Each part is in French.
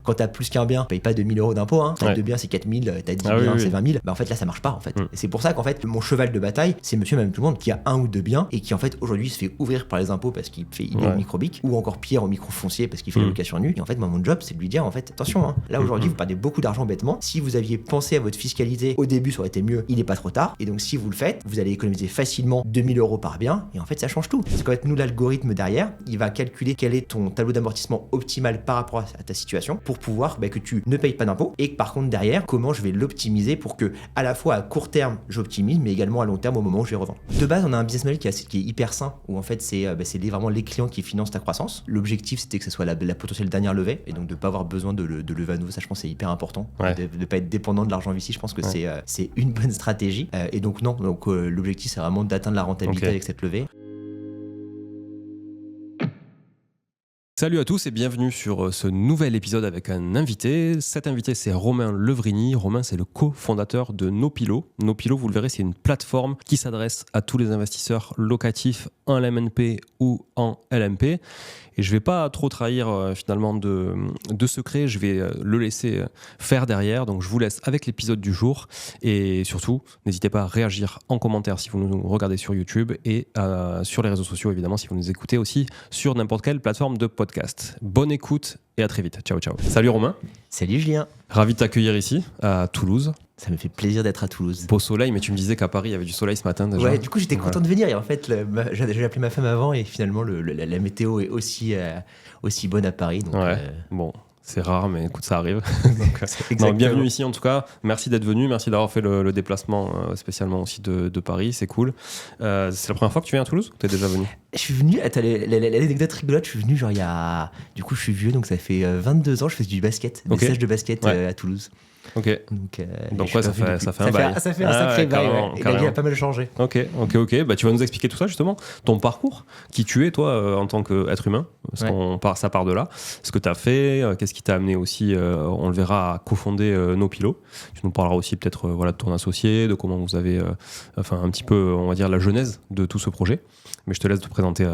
quand t'as plus qu'un bien, tu payes pas 2000 € d'impôt, hein. T'as 2 biens, c'est 4000, t'as 10 biens, c'est 20 000. Bah en fait là ça marche pas en fait. Et c'est pour ça qu'en fait mon cheval de bataille, c'est monsieur même tout le monde qui a 1 ou 2 biens et qui en fait aujourd'hui se fait ouvrir par les impôts parce qu'il est au microbic, ou encore pire au micro-foncier parce qu'il fait la location nue. Et en fait moi mon job c'est de lui dire en fait attention, hein, là aujourd'hui vous perdez beaucoup d'argent bêtement. Si vous aviez pensé à votre fiscalité au début, ça aurait été mieux, il est pas trop tard. Et donc si vous le faites, vous allez économiser facilement 2000 € par bien, et en fait ça change tout. Parce qu'en fait nous l'algorithme derrière, il va calculer quel est ton tableau d'amortissement optimal par rapport à ta situation pour pouvoir que tu ne payes pas d'impôts, et que par contre derrière comment je vais l'optimiser pour que à la fois à court terme j'optimise, mais également à long terme au moment où je vais revendre. De base on a un business model qui est hyper sain, où en fait c'est vraiment les clients qui financent ta croissance. L'objectif c'était que ce soit la potentielle dernière levée, et donc de pas avoir besoin de lever à nouveau, ça je pense c'est hyper important, de pas être dépendant de l'argent VC, je pense que c'est une bonne stratégie. Et donc l'objectif c'est vraiment d'atteindre la rentabilité avec cette levée. Salut à tous et bienvenue sur ce nouvel épisode avec un invité. Cet invité, c'est Romain Levrini. Romain, c'est le cofondateur de Nopilo. Nopilo, vous le verrez, c'est une plateforme qui s'adresse à tous les investisseurs locatifs en LMNP ou en LMP. Et je ne vais pas trop trahir finalement de secret, je vais le laisser faire derrière. Donc je vous laisse avec l'épisode du jour. Et surtout, n'hésitez pas à réagir en commentaire si vous nous regardez sur YouTube, et sur les réseaux sociaux évidemment si vous nous écoutez aussi sur n'importe quelle plateforme de podcast. Bonne écoute et à très vite. Ciao, ciao. Salut Romain. Salut Julien. Ravi de t'accueillir ici à Toulouse. Ça me fait plaisir d'être à Toulouse. Beau soleil, mais tu me disais qu'à Paris il y avait du soleil ce matin déjà. Ouais, du coup j'étais content de venir, et en fait j'ai appelé ma femme avant, et finalement la météo est aussi bonne à Paris. Donc, bon. C'est rare, mais écoute, ça arrive. Donc, bienvenue ici en tout cas. Merci d'être venu, merci d'avoir fait le déplacement spécialement aussi de Paris, c'est cool. C'est la première fois que tu viens à Toulouse ou t'es déjà venu ? Je suis venu, attends, l'anecdote rigolote, je suis venu genre il y a... Du coup je suis vieux, donc ça fait 22 ans, je fais du basket, des stages de basket à Toulouse. Ok. Donc ça fait un bail. Ça fait un sacré bail, et la vie a pas mal changé. Ok. Bah, tu vas nous expliquer tout ça justement, ton parcours, qui tu es toi en tant qu'être humain, parce ça part de là, ce que tu as fait, qu'est-ce qui t'a amené aussi, on le verra, à cofonder Nopilo. Tu nous parleras aussi peut-être de ton associé, de comment vous avez, un petit peu, on va dire, la genèse de tout ce projet. Mais je te laisse te présenter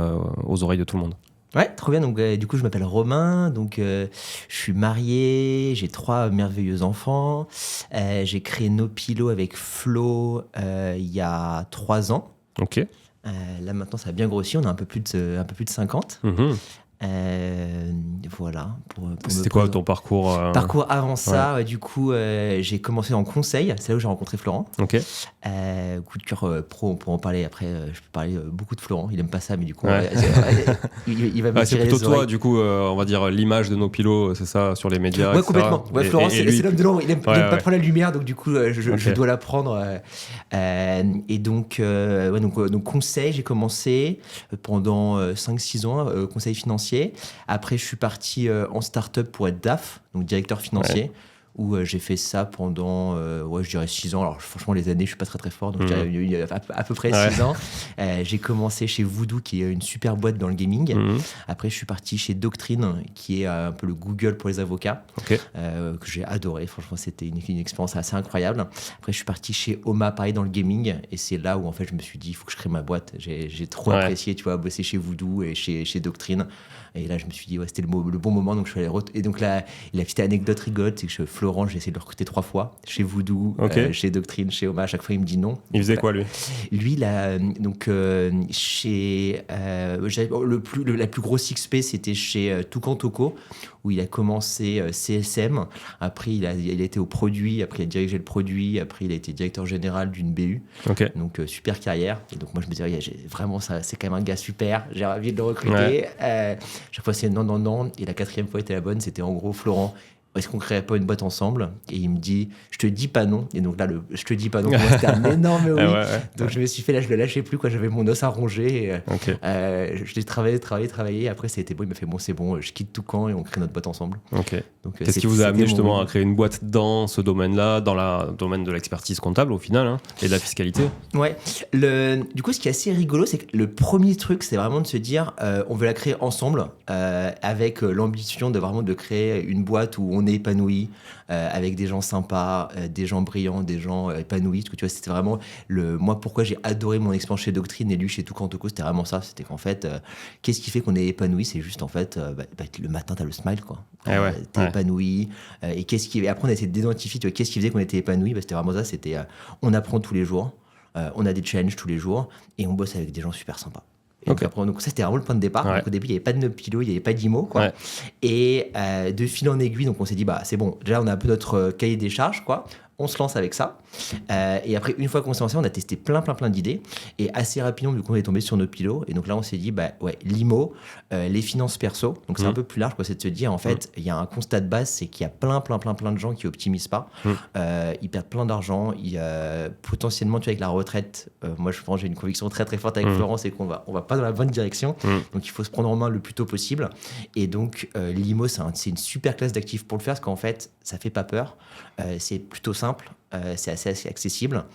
aux oreilles de tout le monde. Ouais, trop bien. Donc, du coup, je m'appelle Romain. Donc, je suis marié. J'ai 3 merveilleux enfants. J'ai créé Nopilo avec Flo il y a 3 ans. Ok. Là, maintenant, ça a bien grossi. On a un peu plus de 50. Voilà. C'était quoi ton parcours Parcours avant ça, du coup, j'ai commencé en conseil. C'est là où j'ai rencontré Florent. Ok. Coup de cœur pro, on pourra en parler après. Je peux parler beaucoup de Florent. Il aime pas ça, mais du coup, il va me tirer c'est plutôt les oreilles. toi, du coup, on va dire l'image de Nopilo, c'est ça, sur les médias. Ouais, complètement. Florent, c'est l'homme de l'ombre. Il aime pas prendre la lumière, donc du coup, je dois la prendre. Et donc, conseil, j'ai commencé pendant 5-6 ans, conseil financier. Après, je suis parti en start-up pour être DAF, donc directeur financier, où j'ai fait ça pendant, je dirais 6 ans. Alors, franchement, les années, je suis pas très fort, donc je dirais à peu près 6 ans. J'ai commencé chez Voodoo, qui est une super boîte dans le gaming. Après, je suis parti chez Doctrine, qui est un peu le Google pour les avocats, que j'ai adoré. Franchement, c'était une expérience assez incroyable. Après, je suis parti chez Oma, pareil, dans le gaming, et c'est là où, en fait, je me suis dit, il faut que je crée ma boîte. J'ai trop apprécié, tu vois, bosser chez Voodoo et chez Doctrine. Et là, je me suis dit, c'était le bon moment, donc je suis allé. Et donc là, la petite anecdote rigolote, c'est que Florent, j'ai essayé de le recruter 3 fois, chez Voodoo, chez Doctrine, chez Oma. À chaque fois, il me dit non. Il faisait quoi, lui ? Lui, là, donc, chez. La plus grosse XP, c'était chez Toucan Toco, où il a commencé CSM. Après, il a été au produit. Après, il a dirigé le produit. Après, il a été directeur général d'une BU. Donc, super carrière. Et donc, moi, je me disais, vraiment, ça, c'est quand même un gars super. J'ai envie de le recruter. Chaque fois, c'est non. Et la 4e fois était la bonne. C'était en gros, Florent, est-ce qu'on créerait pas une boîte ensemble ? Et il me dit, je te dis pas non. Et donc là, je te dis pas non, pour moi, c'était un énorme oui. Donc je me suis fait, là, je le lâchais plus, quoi. J'avais mon os à ronger. Je l'ai travaillé. Après, c'était bon. Il m'a fait, bon, c'est bon, je quitte Toucan et on crée notre boîte ensemble. Donc, qu'est-ce qui vous a amené justement à créer une boîte dans ce domaine-là, dans le domaine de l'expertise comptable au final, et de la fiscalité ? Ouais. Du coup, ce qui est assez rigolo, c'est que le premier truc, c'est vraiment de se dire, on veut la créer ensemble, avec l'ambition de créer une boîte où on on est épanoui, avec des gens sympas, des gens brillants, des gens épanouis. Parce que tu vois, c'était vraiment moi, pourquoi j'ai adoré mon expérience chez Doctrine et lui chez Toucantoco, c'était vraiment ça. C'était qu'en fait, qu'est-ce qui fait qu'on est épanoui? C'est juste en fait, le matin, t'as le smile, quoi. T'es épanoui. Et après, on a essayé d'identifier, tu vois, qu'est-ce qui faisait qu'on était épanoui? C'était vraiment ça. C'était, on apprend tous les jours, on a des challenges tous les jours et on bosse avec des gens super sympas. Donc ça, c'était vraiment le point de départ. Donc, au début, il n'y avait pas de Nopilo, il n'y avait pas d'IMO, quoi. Et de fil en aiguille, donc on s'est dit, c'est bon, déjà, on a un peu notre cahier des charges, quoi. On se lance avec ça. Et après, une fois qu'on s'est lancé, on a testé plein d'idées. Et assez rapidement, du coup, on est tombé sur Nopilo. Et donc là, on s'est dit, l'IMO, les finances perso. Donc c'est un peu plus large, quoi. C'est de se dire, en fait, il y a un constat de base, c'est qu'il y a plein de gens qui optimisent pas. Ils perdent plein d'argent. Potentiellement, tu vois, avec la retraite, moi, je pense, j'ai une conviction très forte avec Florence, c'est qu'on va pas dans la bonne direction. Donc il faut se prendre en main le plus tôt possible. Et donc, l'IMO, c'est une super classe d'actifs pour le faire, parce qu'en fait, ça fait pas peur. C'est plutôt simple, c'est assez accessible.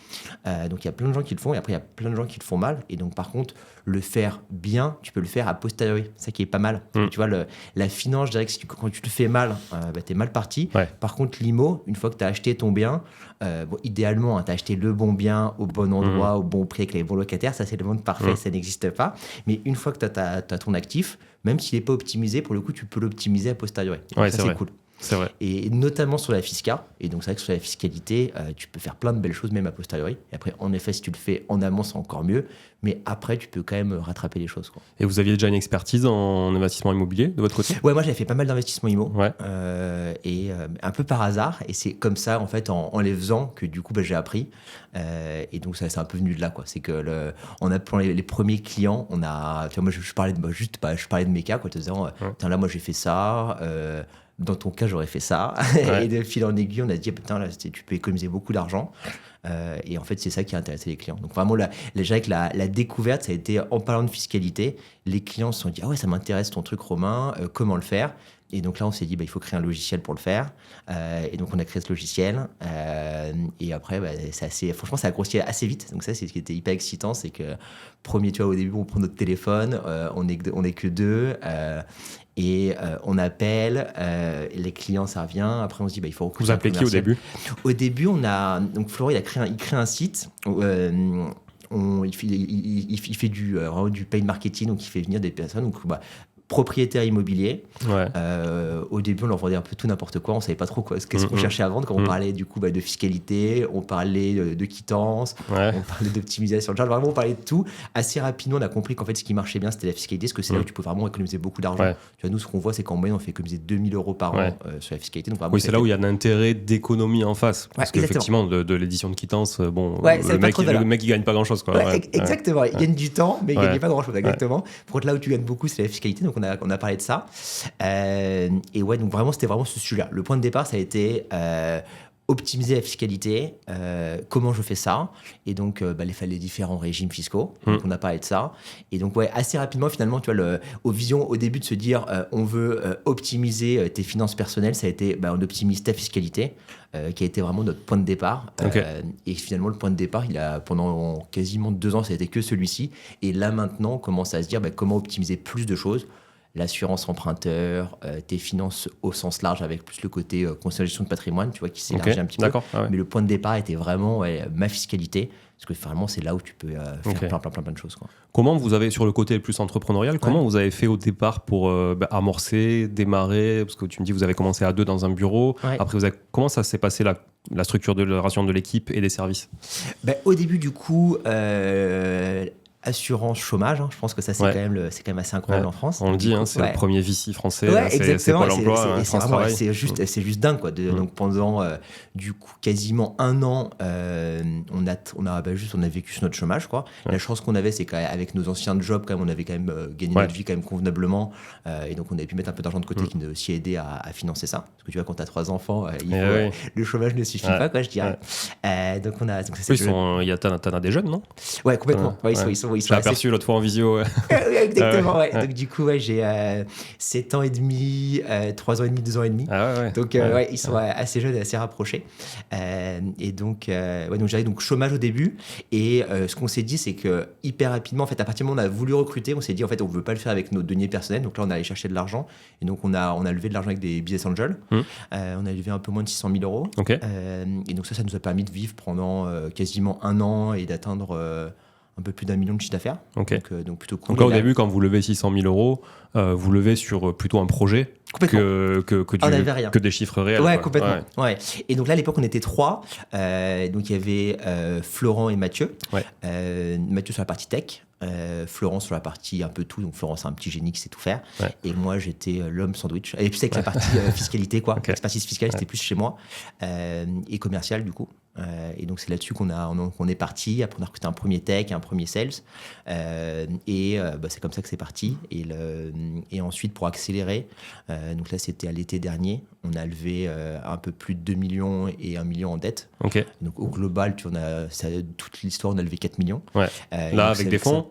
Donc il y a plein de gens qui le font et après il y a plein de gens qui le font mal. Et donc par contre, le faire bien, tu peux le faire a posteriori. C'est ça qui est pas mal. Tu vois, la finance, je dirais que quand tu le fais mal, t'es mal parti. Par contre, l'IMO, une fois que tu as acheté ton bien, idéalement, tu as acheté le bon bien au bon endroit, au bon prix avec les bons locataires. Ça, c'est le monde parfait, ça n'existe pas. Mais une fois que tu as ton actif, même s'il n'est pas optimisé, pour le coup, tu peux l'optimiser a posteriori. Donc, ça, c'est cool. C'est vrai. Et notamment sur la fisca. Et donc, c'est vrai que sur la fiscalité, tu peux faire plein de belles choses, même a posteriori. Et après, en effet, si tu le fais en amont, c'est encore mieux. Mais après, tu peux quand même rattraper les choses, quoi. Et vous aviez déjà une expertise en investissement immobilier de votre côté? Ouais, moi, j'avais fait pas mal d'investissements immo. Et un peu par hasard. Et c'est comme ça, en fait, en les faisant, que du coup, j'ai appris. Et donc, ça, c'est un peu venu de là, quoi. C'est que on a, pour les premiers clients, tu vois, moi, je parlais de mes cas, quoi, te disant, là, moi, j'ai fait ça. Dans ton cas, j'aurais fait ça. Et de fil en aiguille, on a dit, putain, là, tu peux économiser beaucoup d'argent. Et en fait, c'est ça qui a intéressé les clients. Donc vraiment, avec la découverte, ça a été en parlant de fiscalité, les clients se sont dit, ah ouais, ça m'intéresse ton truc, Romain, comment le faire? Et donc là, on s'est dit, il faut créer un logiciel pour le faire. Et donc, on a créé ce logiciel. Et après, franchement, ça a grossi assez vite. Donc ça, c'est ce qui était hyper excitant. C'est que, premier, tu vois, au début, on prend notre téléphone, on est que deux. Et on appelle, les clients, ça revient. Après, on se dit, il faut... Vous appelez qui au début? Au début, donc Florent, il crée un site. Il fait du paid marketing, donc il fait venir des personnes. Donc, propriétaires immobiliers. Au début, on leur vendait un peu tout n'importe quoi. On savait pas trop qu'est-ce qu'on cherchait à vendre. Quand on parlait du coup de fiscalité, on parlait de quittance, on parlait d'optimisation de charges. Vraiment, on parlait de tout. Assez rapidement, on a compris qu'en fait, ce qui marchait bien, c'était la fiscalité, parce que c'est là où tu peux vraiment économiser beaucoup d'argent. Tu vois, nous, ce qu'on voit, c'est qu'en moyenne, on fait économiser 2 000 € par an sur la fiscalité. Donc, vraiment, c'est là où il y a un intérêt d'économie en face. Parce qu'effectivement, de l'édition de quittance, le mec, il gagne pas grand-chose, quoi. Exactement. Il gagne du temps, mais il gagne pas grand-chose. Exactement. Par contre, là où tu gagnes beaucoup, c'est la fiscalité. Donc, on a parlé de ça. Et ouais, donc vraiment, c'était vraiment ce sujet-là. Le point de départ, ça a été optimiser la fiscalité. Comment je fais ça? Et donc, les différents régimes fiscaux. Donc, on a parlé de ça. Et donc, assez rapidement, finalement, tu vois, au début de se dire, on veut optimiser tes finances personnelles, ça a été, on optimise ta fiscalité, qui a été vraiment notre point de départ. Et finalement, le point de départ, pendant quasiment 2 ans, ça a été que celui-ci. Et là, maintenant, on commence à se dire, comment optimiser plus de choses. L'assurance emprunteur, tes finances au sens large, avec plus le côté consolidation de patrimoine, tu vois, qui s'élargit un petit peu. Mais le point de départ était vraiment ma fiscalité, parce que vraiment, c'est là où tu peux faire plein de choses, quoi. Comment vous avez, sur le côté plus entrepreneurial, comment vous avez fait au départ pour amorcer, démarrer? Parce que tu me dis, vous avez commencé à 2 dans un bureau. Après, comment ça s'est passé la structure de la ration de l'équipe et des services? Au début, du coup... assurance chômage, je pense que ça c'est quand même assez incroyable en France. On le dit, c'est le premier VC français, c'est Pôle emploi, c'est juste dingue, quoi. Donc pendant du coup quasiment 1 an, on a vécu sur notre chômage, quoi. La chance qu'on avait, c'est qu'avec nos anciens jobs, quand même, on avait quand même gagné notre vie quand même convenablement, et donc on avait pu mettre un peu d'argent de côté qui nous a aussi aidé à financer ça. Parce que tu vois, quand tu as 3 enfants, le chômage ne suffit pas, quoi, je dirais. Donc on a. T'en as des jeunes, non? Ouais, complètement. Ils sont exactement. Je l'ai aperçu l'autre fois en visio. Exactement, ouais. Donc, du coup, j'ai 7 ans et demi, 3 ans et demi, 2 ans et demi. Donc, ils sont assez jeunes et assez rapprochés. Et donc, donc j'avais donc chômage au début. Et ce qu'on s'est dit, c'est que hyper rapidement, en fait, à partir du moment où on a voulu recruter, on s'est dit, en fait, on ne veut pas le faire avec nos deniers personnels. Donc là, on est allé chercher de l'argent. Et donc, on a levé de l'argent avec des business angels. On a levé un peu moins de 600 000 euros. Et donc, ça nous a permis de vivre pendant quasiment un an et d'atteindre un peu plus d'1 million de chiffre d'affaires. Donc plutôt cool. Donc là, au début, quand vous levez 600 000 euros, vous levez sur plutôt un projet que des chiffres réels. Ouais, complètement. Ouais. Et donc là, à l'époque, on était 3. Donc il y avait Florent et Mathieu. Mathieu sur la partie tech. Florent sur la partie un peu tout. Donc Florent, c'est un petit génie qui sait tout faire. Et moi, j'étais l'homme sandwich. Et puis c'est avec la partie fiscalité, quoi. L'expertise fiscale, c'était plus chez moi. Et commercial, du coup. Et donc c'est là-dessus qu'on est parti. Après, on a recruté un premier tech, un premier sales. C'est comme ça que c'est parti. Et ensuite, pour accélérer, donc là, c'était à l'été dernier, on a levé un peu plus de 2 millions et 1 million en dette. Donc au global, toute l'histoire, on a levé 4 millions. Là, avec des fonds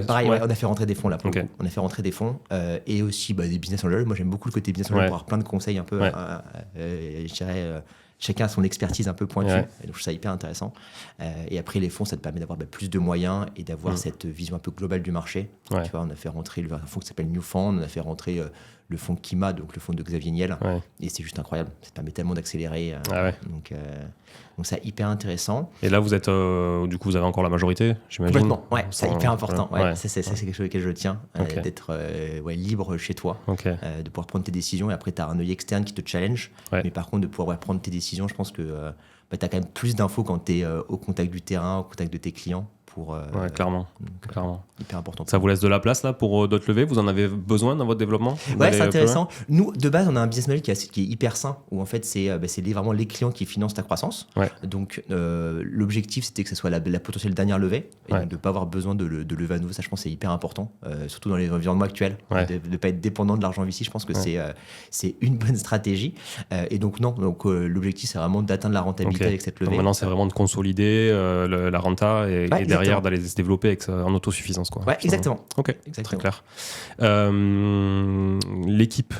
pareil, on a fait rentrer des fonds là. On a fait rentrer des fonds et aussi des business angels. Moi, j'aime beaucoup le côté business angel pour avoir plein de conseils un peu, je dirais... Chacun a son expertise un peu pointue, et donc je trouve ça hyper intéressant. Et après, les fonds, ça te permet d'avoir plus de moyens et d'avoir cette vision un peu globale du marché. Tu vois, on a fait rentrer un fonds qui s'appelle Newfund, on a fait rentrer le fonds Kima, donc le fonds de Xavier Niel, et c'est juste incroyable. Ça te permet tellement d'accélérer. Donc c'est hyper intéressant. Et là, vous êtes, du coup, vous avez encore la majorité, j'imagine. Complètement, c'est hyper important. C'est quelque chose auquel je tiens, d'être libre chez toi, de pouvoir prendre tes décisions. Et après, tu as un œil externe qui te challenge. Mais par contre, de pouvoir prendre tes décisions, je pense que tu as quand même plus d'infos quand tu es au contact du terrain, au contact de tes clients. Clairement. Hyper important. Ça vous laisse de la place là pour d'autres levées? Vous en avez besoin dans votre développement? C'est intéressant. Nous, de base, on a un business model qui est hyper sain, où en fait, c'est vraiment les clients qui financent ta croissance. Donc, l'objectif, c'était que ce soit la potentielle dernière levée, et donc de ne pas avoir besoin de lever à nouveau. Ça, je pense, c'est hyper important, surtout dans les environnements actuels, de ne pas être dépendant de l'argent VC. Je pense que c'est une bonne stratégie. Et donc, l'objectif, c'est vraiment d'atteindre la rentabilité avec cette levée. Donc maintenant, c'est vraiment de consolider la renta et derrière d'aller se développer en autosuffisance, quoi. Exactement. Très clair. L'équipe,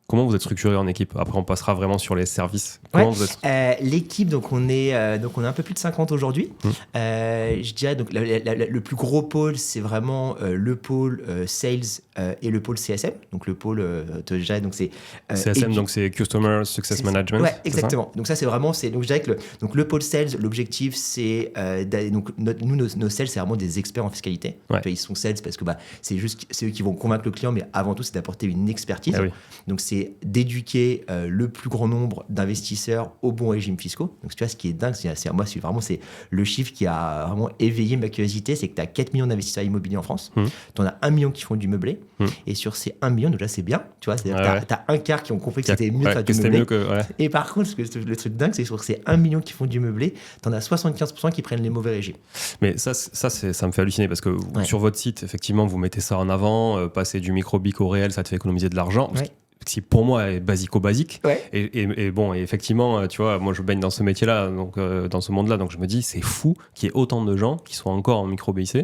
comment vous êtes structuré en équipe? Après, on passera vraiment sur les services. Comment vous êtes... L'équipe, donc on est un peu plus de 50 aujourd'hui. Je dirais donc le plus gros pôle, c'est vraiment le pôle sales et le pôle CSM. Donc le pôle donc c'est CSM, donc c'est Customer Success Management. Exactement. Donc ça c'est vraiment donc je dirais que le pôle sales, l'objectif c'est donc nos sales, c'est vraiment des experts en fiscalité. Ils sont sales parce que c'est eux qui vont convaincre le client, mais avant tout c'est d'apporter une expertise. Donc c'est d'éduquer le plus grand nombre d'investisseurs aux bons régimes fiscaux. Donc, tu vois, ce qui est dingue, c'est le chiffre qui a vraiment éveillé ma curiosité, c'est que tu as 4 millions d'investisseurs immobiliers en France, tu en as 1 million qui font du meublé, et sur ces 1 million, donc là, c'est bien, tu vois, c'est-à-dire tu as un quart qui ont compris que c'était mieux de faire du meublé. Et par contre, le truc dingue, c'est que sur ces 1 million qui font du meublé, tu en as 75% qui prennent les mauvais régimes. Mais ça me fait halluciner, parce que sur votre site, effectivement, vous mettez ça en avant, passer du micro-bic au réel, ça te fait économiser de l'argent. Qui pour moi est basico-basique. Et bon, et effectivement, tu vois, moi je baigne dans ce métier-là, donc dans ce monde-là, donc je me dis, c'est fou qu'il y ait autant de gens qui soient encore en micro-BIC.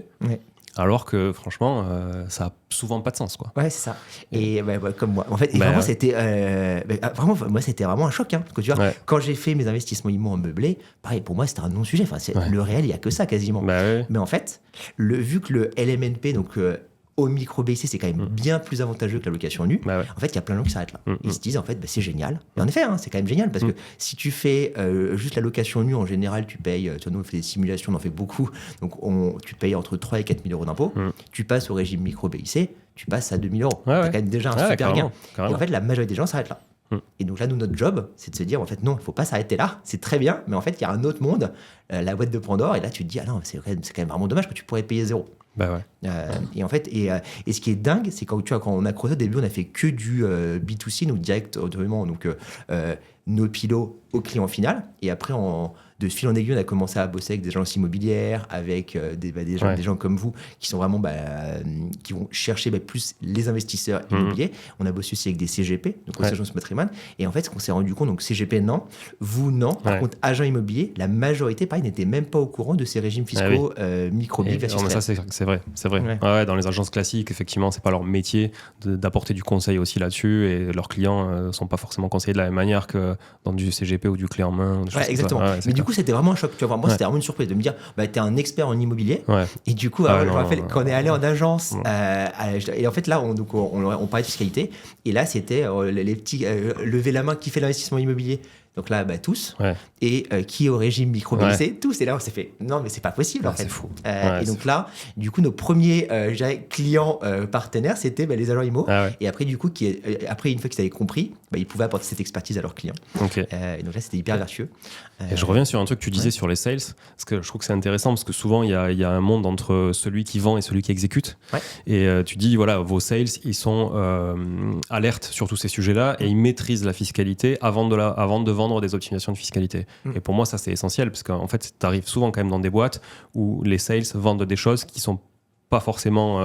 Alors que franchement, ça a souvent pas de sens, quoi. C'est ça. Et comme moi. En fait, vraiment, c'était moi, c'était vraiment un choc, hein, parce que tu vois, quand j'ai fait mes investissements immo en meublé, pareil, pour moi, c'était un non-sujet. Enfin, le réel, il y a que ça quasiment. Mais en fait, vu que le LMNP, donc au micro-BIC, c'est quand même bien plus avantageux que la location nue. En fait, il y a plein de gens qui s'arrêtent là. Ils se disent, en fait, c'est génial. Et en effet, c'est quand même génial, parce que si tu fais juste la location nue, en général, tu payes, nous, on fait des simulations, on en fait beaucoup, donc tu payes entre 3 et 4 000 euros d'impôts. Tu passes au régime micro-BIC, tu passes à 2 000 euros. Tu as quand même déjà un super gain. Et en fait, la majorité des gens s'arrêtent là. Et donc là, nous, notre job, c'est de se dire, en fait, non, il ne faut pas s'arrêter là, c'est très bien, mais en fait, il y a un autre monde, la boîte de Pandore, et là, tu te dis, ah non, c'est quand même vraiment dommage que tu pourrais payer zéro. Et en fait, et ce qui est dingue, c'est quand on a creusé au début, on a fait que du B2C, donc direct, donc nos pilotes au client final. Et après, en de fil en aiguille, on a commencé à bosser avec des agences immobilières, avec des gens comme vous qui sont vraiment qui vont chercher plus les investisseurs immobiliers. On a bossé aussi avec des CGP, donc aussi agences patrimoine. Et en fait, ce qu'on s'est rendu compte, donc CGP non, vous non. Par contre, agents immobiliers, la majorité, pareil, n'était même pas au courant de ces régimes fiscaux micro-BIC versus ça, c'est vrai. Dans les agences classiques, effectivement, c'est pas leur métier d'apporter du conseil aussi là-dessus, et leurs clients sont pas forcément conseillés de la même manière que dans du CGP ou du clé en main. Exactement. Mais du coup, c'était vraiment un choc. Tu vois, moi, c'était vraiment une surprise de me dire, t'es un expert en immobilier. Et du coup, je me rappelle quand on est allé en agence, et en fait, là, on parlait de fiscalité, et là, c'était les petits lever la main qui fait l'investissement immobilier. Donc là, tous. Et qui est au régime micro-BIC, tous. Et là, on s'est fait, non, mais c'est pas possible, en fait. C'est fou. Et donc là, du coup, nos premiers clients partenaires, c'était les agents IMO. Et après, du coup, après, une fois qu'ils avaient compris, ils pouvaient apporter cette expertise à leurs clients. Et donc là, c'était hyper vertueux. Et je reviens sur un truc que tu disais sur les sales, parce que je trouve que c'est intéressant, parce que souvent, il y a un monde entre celui qui vend et celui qui exécute. Et tu dis, voilà, vos sales, ils sont alertes sur tous ces sujets-là, et ils maîtrisent la fiscalité avant de vendre des optimisations de fiscalité. Et pour moi, ça, c'est essentiel, parce qu'en fait, tu arrives souvent quand même dans des boîtes où les sales vendent des choses qui sont pas forcément,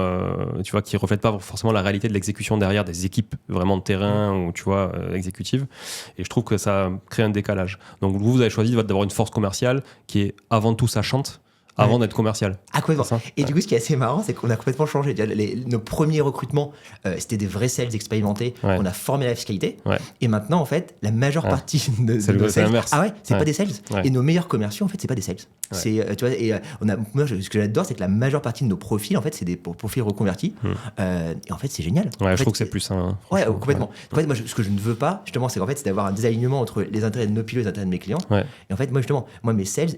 qui reflètent pas forcément la réalité de l'exécution derrière des équipes vraiment de terrain ou exécutives. Et je trouve que ça crée un décalage. Donc vous avez choisi d'avoir une force commerciale qui est avant tout sachante, avant d'être commercial. Complètement. Et du coup, ce qui est assez marrant, c'est qu'on a complètement changé. Nos premiers recrutements, c'était des vrais sales expérimentés. On a formé la fiscalité. Et maintenant, en fait, la majeure partie de nos sales, c'est pas des sales. Et nos meilleurs commerciaux, en fait, c'est pas des sales. C'est, tu vois, et moi, ce que j'adore, c'est que la majeure partie de nos profils, en fait, c'est des profils reconvertis. Et en fait, c'est génial. Je trouve que c'est plus sain. Complètement. En fait, moi, ce que je ne veux pas, justement, c'est qu'en fait, c'est d'avoir un désalignement entre les intérêts de nos pilotes et les intérêts de mes clients. Et en fait, moi, mes sales,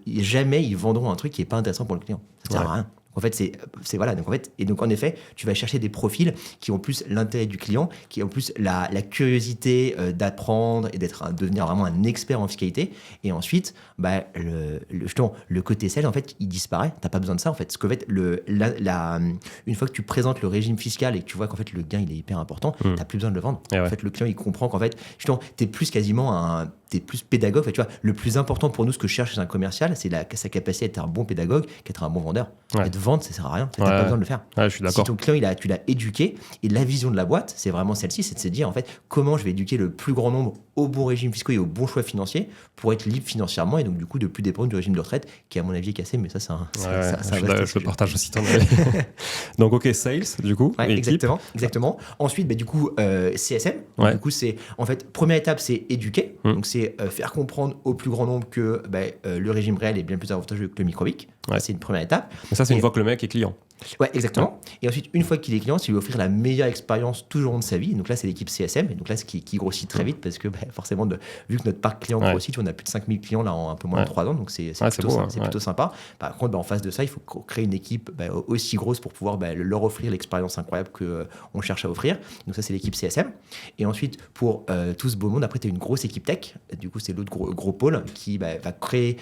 jamais ils vendront un truc qui est pas intéressant pour le client. Ça sert à rien. En fait, c'est voilà. Donc en effet, tu vas chercher des profils qui ont plus l'intérêt du client, qui ont plus la curiosité d'apprendre et devenir vraiment un expert en fiscalité. Et ensuite, le côté sales, en fait, il disparaît. T'as pas besoin de ça, en fait. Parce qu'en fait, une fois que tu présentes le régime fiscal et que tu vois qu'en fait le gain il est hyper important, t'as plus besoin de le vendre. En fait, le client il comprend qu'en fait, justement, t'es plus pédagogue. En fait, tu vois, le plus important pour nous, ce que je cherche chez un commercial, c'est sa capacité à être un bon pédagogue qu'être un bon vendeur. Et de vendre, ça sert à rien. T'as pas besoin de le faire. Je suis d'accord. Si ton client, tu l'as éduqué, et la vision de la boîte, c'est vraiment celle-ci, c'est de se dire, en fait, comment je vais éduquer le plus grand nombre au bon régime fiscal et au bon choix financier pour être libre financièrement et donc, du coup, de plus dépendre du régime de retraite qui, à mon avis, est cassé. Mais ça, je partage aussi ton avis. Donc, sales, du coup. Exactement. Ensuite, du coup, CSM. Donc, du coup, c'est, en fait, première étape, c'est éduquer. Donc, c'est faire comprendre au plus grand nombre que le régime réel est bien plus avantageux que le micro-BIC. C'est une première étape. Mais ça, c'est une fois que le mec est client. Exactement. Et ensuite, une fois qu'il est client, c'est lui offrir la meilleure expérience tout au long de sa vie. Donc là, c'est l'équipe CSM. Et donc là, ce qui grossit très vite parce que forcément, vu que notre parc client grossit, on a plus de 5000 clients là en un peu moins de 3 ans. Donc c'est plutôt sympa. Par contre, en face de ça, il faut créer une équipe aussi grosse pour pouvoir leur offrir l'expérience incroyable qu'on cherche à offrir. Donc ça, c'est l'équipe CSM. Et ensuite, pour tout ce beau monde, après, tu as une grosse équipe tech. Du coup, c'est l'autre gros pôle qui va créer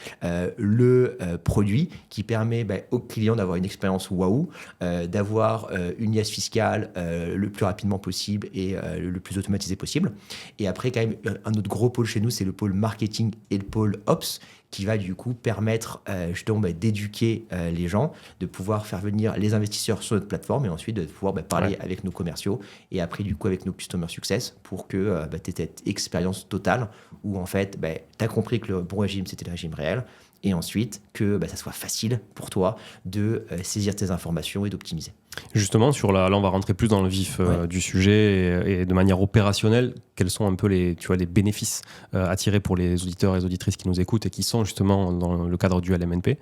le produit qui permet aux clients d'avoir une expérience waouh, d'avoir une liasse fiscale le plus rapidement possible et le plus automatisé possible. Et après, quand même, un autre gros pôle chez nous, c'est le pôle marketing et le pôle ops, qui va du coup permettre justement d'éduquer les gens, de pouvoir faire venir les investisseurs sur notre plateforme et ensuite de pouvoir parler avec nos commerciaux et après du coup avec nos customer success pour que tu aies cette expérience totale où en fait tu as compris que le bon régime c'était le régime réel et ensuite que ça soit facile pour toi de saisir tes informations et d'optimiser. Justement, là, on va rentrer plus dans le vif du sujet et de manière opérationnelle, quels sont un peu les bénéfices à tirer pour les auditeurs et les auditrices qui nous écoutent et qui sont justement dans le cadre du LMNP.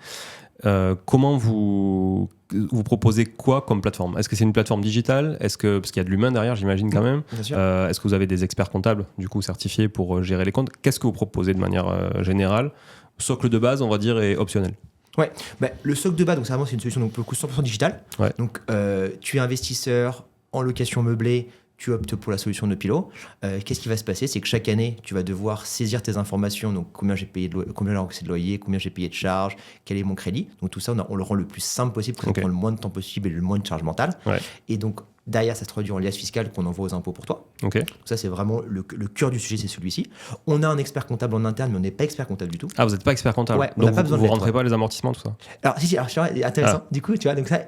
Comment vous proposez quoi comme plateforme ? Est-ce que c'est une plateforme digitale ? Parce qu'il y a de l'humain derrière, j'imagine quand même. Est-ce que vous avez des experts comptables du coup certifiés pour gérer les comptes ? Qu'est-ce que vous proposez de manière générale ? Socle de base, on va dire, est optionnel. Le socle de base, donc c'est une solution donc, pour le coup 100% digitale. Donc, tu es investisseur en location meublée, tu optes pour la solution de Nopilo. Qu'est-ce qui va se passer ? C'est que chaque année, tu vas devoir saisir tes informations, donc combien j'ai payé combien j'ai remboursé de loyer, combien j'ai payé de charges, quel est mon crédit. Donc tout ça, on le rend le plus simple possible pour que ça prenne le moins de temps possible et le moins de charge mentale. Et donc, Derrière, ça se traduit en liasse fiscale qu'on envoie aux impôts pour toi. Okay. Donc ça, c'est vraiment le cœur du sujet, c'est celui-ci. On a un expert comptable en interne, mais on n'est pas expert comptable du tout. Ah, vous n'êtes pas expert comptable. Ouais, donc pas besoin vous rentrez pas les amortissements, tout ça. Alors, si, alors, intéressant. Du coup, tu vois, donc ça,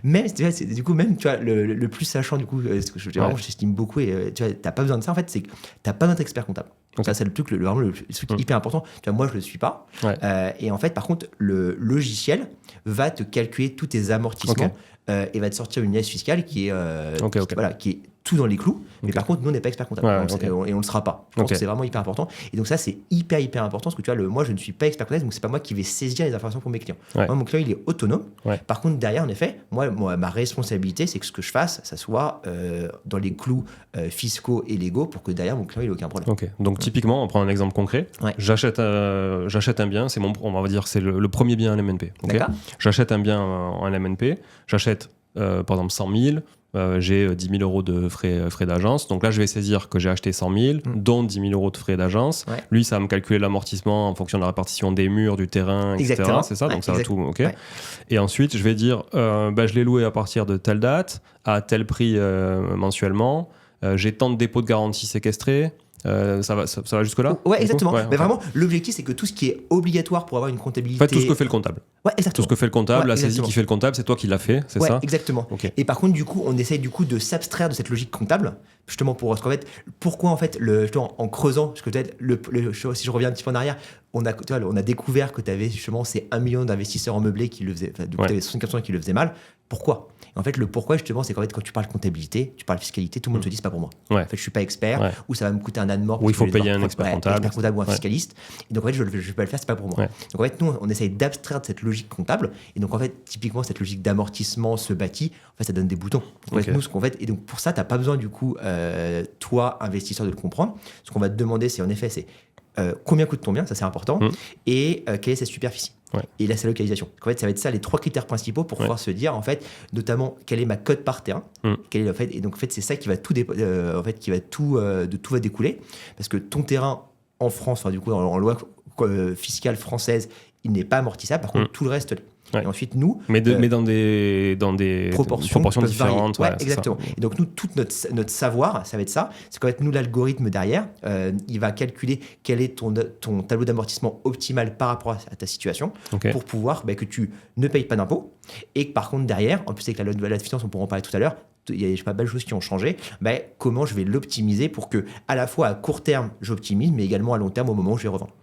même, tu vois, du coup, même, tu vois, le plus sachant, du coup, ce que j'estime beaucoup, et tu vois, t'as pas besoin de ça, en fait, c'est que t'as pas besoin d'être expert comptable. Donc ça, c'est le truc, vraiment le truc hyper important. Tu vois, moi, je le suis pas. Et en fait, par contre, le logiciel va te calculer tous tes amortissements et va te sortir une liasse fiscale qui est, voilà, qui est tout dans les clous. Mais par contre, nous, on n'est pas expert comptable. Et on ne le sera pas. Je pense que c'est vraiment hyper important. Et donc ça, c'est hyper important parce que tu vois, moi, je ne suis pas expert comptable, donc c'est pas moi qui vais saisir les informations pour mes clients. Moi, mon client, il est autonome. Par contre, derrière, en effet, moi, ma responsabilité, c'est que ce que je fasse, ça soit dans les clous fiscaux et légaux pour que derrière, mon client, il ait aucun problème. Donc typiquement, on prend un exemple concret. J'achète un bien, on va dire c'est le premier bien en MNP. J'achète un bien en MNP, j'achète par exemple 100 000, j'ai 10 000 euros de frais d'agence. Donc là, je vais saisir que j'ai acheté 100 000, dont 10 000 euros de frais d'agence. Lui, ça va me calculer l'amortissement en fonction de la répartition des murs, du terrain, etc. Exactement. C'est ça, donc ça va tout. Et ensuite, je vais dire, je l'ai loué à partir de telle date, à tel prix mensuellement. J'ai tant de dépôts de garantie séquestrés. Ça va jusque-là? Ouais, exactement. Mais vraiment, l'objectif, c'est que tout ce qui est obligatoire pour avoir une comptabilité. En fait, tout ce que fait le comptable. Ouais, exactement. Tout ce que fait le comptable, la saisie qui fait le comptable, c'est toi qui l'as fait, c'est ça? Exactement. Et par contre, du coup, on essaye du coup de s'abstraire de cette logique comptable, justement pour. Parce qu'en fait, pourquoi en fait, en creusant, parce que peut-être, si je reviens un petit peu en arrière, on a découvert que tu avais justement ces 1 million d'investisseurs en meublé qui le faisaient. Du coup, tu avais 75% qui le faisaient mal. Pourquoi? En fait, le pourquoi, justement, c'est qu'en fait, quand tu parles comptabilité, tu parles fiscalité, tout le monde te dit c'est pas pour moi. En fait, je suis pas expert, ou ça va me coûter un âne mort. Ou il faut payer un expert comptable. Ou un fiscaliste. Et donc, en fait, je vais pas le faire, c'est pas pour moi. Donc, en fait, nous, on essaye d'abstraire de cette logique comptable. Et donc, en fait, typiquement, cette logique d'amortissement se bâtit. En fait, ça donne des boutons. En fait, nous, ce qu'on fait, et donc, pour ça, tu n'as pas besoin, du coup, toi, investisseur, de le comprendre. Ce qu'on va te demander, c'est en effet, c'est combien coûte ton bien, ça c'est important, et quelle est sa superficie. Et là, c'est la localisation. En fait, ça va être ça les 3 critères principaux pour pouvoir se dire, en fait, notamment, quelle est ma cote par terrain. Quel est, en fait, et donc, en fait, c'est ça qui va tout, tout va découler. Parce que ton terrain en France, enfin, du coup, en loi fiscale française, il n'est pas amortissable. Par contre, tout le reste l'est. Et ensuite, nous. Mais dans des proportions différentes. Exactement. Et donc, nous, tout notre savoir, ça va être ça. C'est qu'en fait, nous, l'algorithme derrière, il va calculer quel est ton tableau d'amortissement optimal par rapport à ta situation pour pouvoir que tu ne payes pas d'impôts. Et que par contre, derrière, en plus, avec la loi de finance, on pourra en parler tout à l'heure, il y a pas mal de choses qui ont changé. Comment je vais l'optimiser pour que, à la fois à court terme, j'optimise, mais également à long terme au moment où je vais revendre.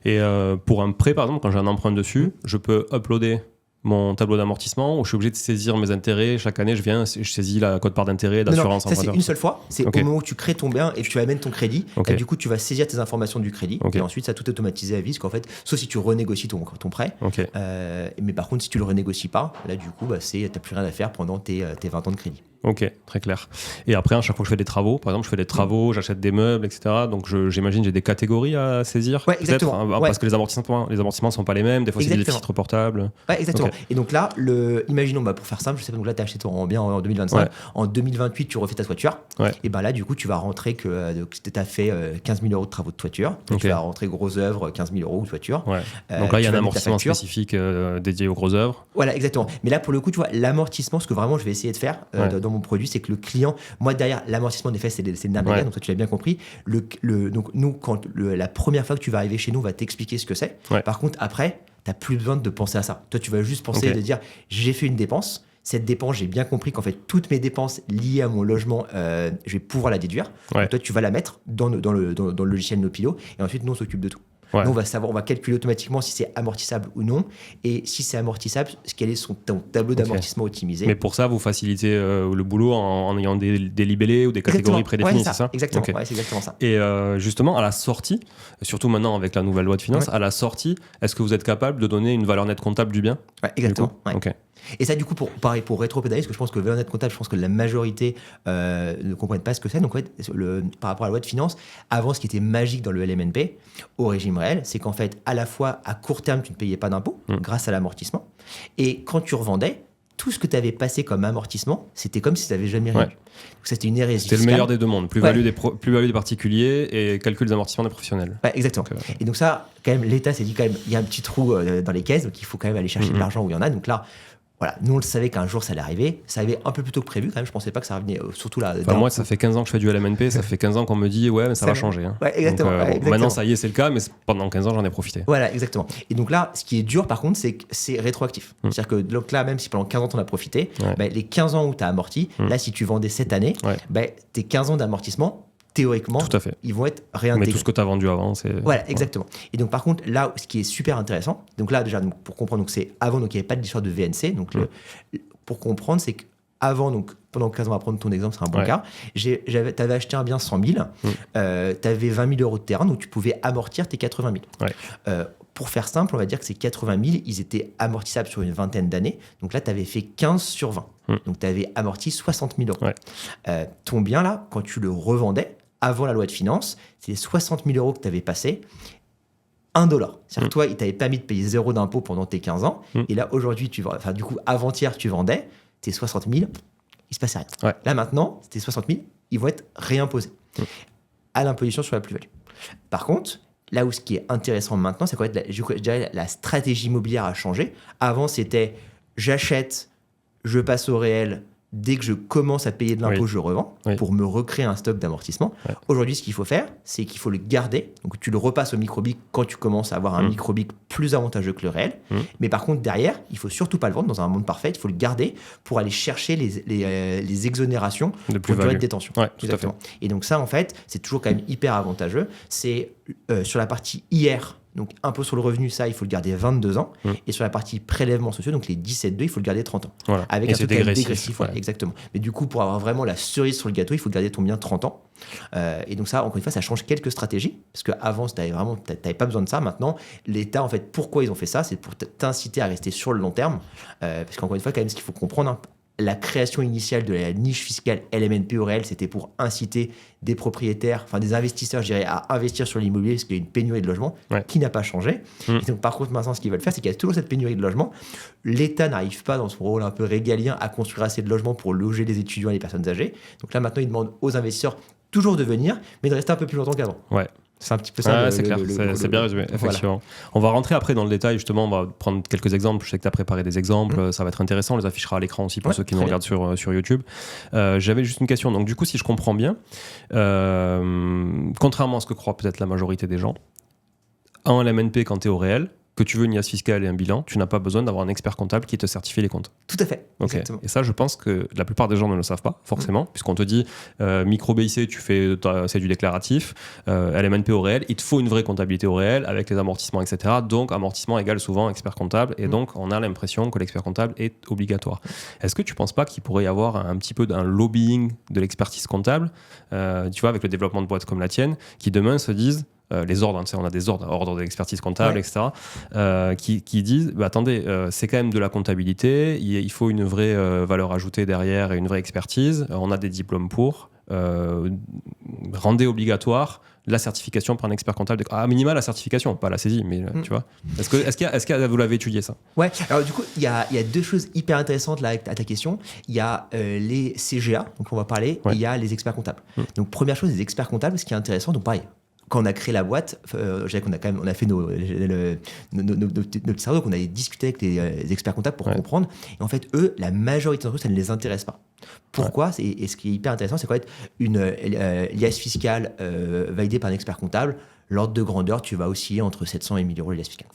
Et pour un prêt, par exemple, quand j'ai un emprunt dessus, je peux uploader mon tableau d'amortissement ou je suis obligé de saisir mes intérêts chaque année, je saisis la quote-part d'intérêt, d'assurance. Non, ça c'est une seule fois, c'est au moment où tu crées ton bien et que tu amènes ton crédit, et du coup tu vas saisir tes informations du crédit et ensuite ça tout automatisé à vie, parce qu'en fait, sauf si tu renégocies ton prêt, mais par contre si tu le renégocies pas, là du coup t'as plus rien à faire pendant tes 20 ans de crédit. Ok, très clair. Et après, à chaque fois que je fais des travaux, par exemple, je fais des travaux, j'achète des meubles, etc. Donc, j'imagine j'ai des catégories à saisir. Exactement. Parce que les amortissements ne sont pas les mêmes. Des fois, c'est des déficits reportables. Exactement. Et donc là, imaginons, pour faire simple, je sais pas, donc là, tu as acheté ton bien en 2025. En 2028, tu refais ta toiture. Et là, du coup, tu vas rentrer que tu as fait 15 000 euros de travaux de toiture. Tu vas rentrer gros œuvres, 15 000 euros de toiture. Donc là, il y a un amortissement spécifique dédié aux gros œuvres. Voilà, exactement. Mais là, pour le coup, tu vois, l'amortissement, ce que vraiment je vais essayer de faire dans mon produit, c'est que le client, moi derrière l'amortissement des faits, c'est le nerf de la guerre, donc ça tu l'as bien compris. Donc nous, quand la première fois que tu vas arriver chez nous, on va t'expliquer ce que c'est. Par contre, après, tu n'as plus besoin de penser à ça. Toi, tu vas juste penser de dire, j'ai fait une dépense. Cette dépense, j'ai bien compris qu'en fait, toutes mes dépenses liées à mon logement, je vais pouvoir la déduire. Donc, toi, tu vas la mettre dans le logiciel Nopilo, et ensuite, nous, on s'occupe de tout. Nous, on va calculer automatiquement si c'est amortissable ou non, et si c'est amortissable, quel est ton tableau d'amortissement optimisé. Mais pour ça, vous facilitez le boulot en ayant des libellés ou des catégories prédéfinies, c'est ça? Exactement, c'est exactement ça. Et justement, à la sortie, surtout maintenant avec la nouvelle loi de finances, à la sortie, est-ce que vous êtes capable de donner une valeur nette comptable du bien? Exactement. Et ça, du coup, pour rétro-pédaler, parce que je pense que valeur nette comptable, je pense que la majorité ne comprennent pas ce que c'est. Donc, en fait, par rapport à la loi de finances, avant, ce qui était magique dans le LMNP, au régime réel, c'est qu'en fait, à la fois, à court terme, tu ne payais pas d'impôts grâce à l'amortissement. Et quand tu revendais, tout ce que tu avais passé comme amortissement, c'était comme si tu n'avais jamais rien eu. Donc, ça, c'était une hérésie. C'était le meilleur des deux mondes. Plus-value des particuliers et calcul des amortissements des professionnels. Exactement. Et donc ça, quand même, l'État s'est dit quand même, il y a un petit trou dans les caisses, donc il faut quand même aller chercher de l'argent où il y en a. Donc là, Voilà, nous on le savait qu'un jour ça allait arriver. Ça arrivait un peu plus tôt que prévu quand même. Je pensais pas que ça revenait, surtout là. Moi, ça fait 15 ans que je fais du LMNP. Ça fait 15 ans qu'on me dit, ouais, mais ça va changer. Hein. Ouais, exactement, donc, exactement. Maintenant, ça y est, c'est le cas, mais pendant 15 ans, j'en ai profité. Voilà, exactement. Et donc là, ce qui est dur par contre, c'est que c'est rétroactif. C'est-à-dire que donc là, même si pendant 15 ans t'en as profité, les 15 ans où tu as amorti, là, si tu vendais cette année, tes 15 ans d'amortissement, théoriquement, ils vont être réintégrés. Mais tout ce que tu as vendu avant, c'est... Voilà, exactement. Et donc, par contre, là, ce qui est super intéressant, donc là, déjà, pour comprendre, donc c'est avant, donc il n'y avait pas d'histoire de VNC. Donc, pour comprendre, c'est qu'avant, donc pendant 15 ans, on va prendre ton exemple, c'est un bon cas, tu avais acheté un bien 100 000, tu avais 20 000 euros de terrain, donc tu pouvais amortir tes 80 000. Pour faire simple, on va dire que ces 80 000, ils étaient amortissables sur une vingtaine d'années. Donc là, tu avais fait 15 sur 20. Donc, tu avais amorti 60 000 euros. Ton bien, là, quand tu le revendais, avant la loi de finances, c'est les 60 000 euros que tu avais passé, $1. C'est-à-dire que toi, il t'avait permis de payer 0 d'impôt pendant tes 15 ans. Et là, aujourd'hui, du coup, avant-hier, tu vendais, tes 60 000, il se passait rien. Là, maintenant, tes 60 000, ils vont être réimposés à l'imposition sur la plus-value. Par contre, là où ce qui est intéressant maintenant, c'est qu'en fait, je dirais, la stratégie immobilière a changé. Avant, c'était j'achète, je passe au réel. Dès que je commence à payer de l'impôt, je revends pour me recréer un stock d'amortissement. Aujourd'hui, ce qu'il faut faire, c'est qu'il faut le garder. Donc, tu le repasses au microbic quand tu commences à avoir un microbic plus avantageux que le réel. Mais par contre, derrière, il ne faut surtout pas le vendre dans un monde parfait. Il faut le garder pour aller chercher les exonérations pour durée de détention. Exactement. Et donc ça, en fait, c'est toujours quand même hyper avantageux. C'est sur la partie IR, donc impôt sur le revenu, ça, il faut le garder 22 ans. Et sur la partie prélèvements sociaux, donc les 17,2, il faut le garder 30 ans. Avec un truc dégressif. Exactement. Mais du coup, pour avoir vraiment la cerise sur le gâteau, il faut garder ton bien 30 ans. Et donc ça, encore une fois, ça change quelques stratégies. Parce qu'avant, tu n'avais pas besoin de ça. Maintenant, l'État, en fait, pourquoi ils ont fait ça? C'est pour t'inciter à rester sur le long terme. Parce qu'encore une fois, quand même, ce qu'il faut comprendre, la création initiale de la niche fiscale LMNP au réel, c'était pour inciter des propriétaires, enfin des investisseurs, je dirais, à investir sur l'immobilier parce qu'il y a une pénurie de logements qui n'a pas changé. Et donc, par contre, maintenant, ce qu'ils veulent faire, c'est qu'il y a toujours cette pénurie de logements. L'État n'arrive pas, dans son rôle un peu régalien, à construire assez de logements pour loger les étudiants et les personnes âgées. Donc là, maintenant, ils demandent aux investisseurs toujours de venir, mais de rester un peu plus longtemps qu'avant. C'est un petit peu ça. C'est clair, c'est bien résumé, effectivement. Voilà. On va rentrer après dans le détail, justement, on va prendre quelques exemples. Je sais que tu as préparé des exemples, ça va être intéressant, on les affichera à l'écran aussi pour ceux qui nous regardent sur YouTube. J'avais juste une question, donc du coup, si je comprends bien, contrairement à ce que croit peut-être la majorité des gens, en LMNP, quand tu es au réel, que tu veux une IAS fiscale et un bilan, tu n'as pas besoin d'avoir un expert comptable qui te certifie les comptes. Tout à fait. Exactement. Et ça, je pense que la plupart des gens ne le savent pas, forcément, puisqu'on te dit micro BIC, c'est du déclaratif, LMNP au réel, il te faut une vraie comptabilité au réel avec les amortissements, etc. Donc, amortissement égale souvent expert comptable, et donc on a l'impression que l'expert comptable est obligatoire. Est-ce que tu ne penses pas qu'il pourrait y avoir un petit peu d'un lobbying de l'expertise comptable, tu vois, avec le développement de boîtes comme la tienne, qui demain se disent les ordres, on a des ordres de l'expertise comptable, etc., qui disent attendez, c'est quand même de la comptabilité, il faut une vraie valeur ajoutée derrière et une vraie expertise, on a des diplômes pour, rendez obligatoire la certification par un expert comptable, à minima la certification, pas la saisie, mais tu vois. Est-ce que vous l'avez étudié ça? Ouais, alors du coup, il y a deux choses hyper intéressantes là à ta question. Il y a les CGA, donc on va parler, et il y a les experts comptables. Donc première chose, les experts comptables, ce qui est intéressant, donc pareil, quand on a créé la boîte, on a fait nos petits cerveaux, qu'on a discuté avec les experts comptables pour comprendre. Et en fait, eux, la majorité d'entre eux, ça ne les intéresse pas. Pourquoi? Et ce qui est hyper intéressant, c'est qu'en fait, une l'IAS fiscale validée par un expert comptable, l'ordre de grandeur, tu vas osciller entre 700 et 1000 euros l'IAS fiscale.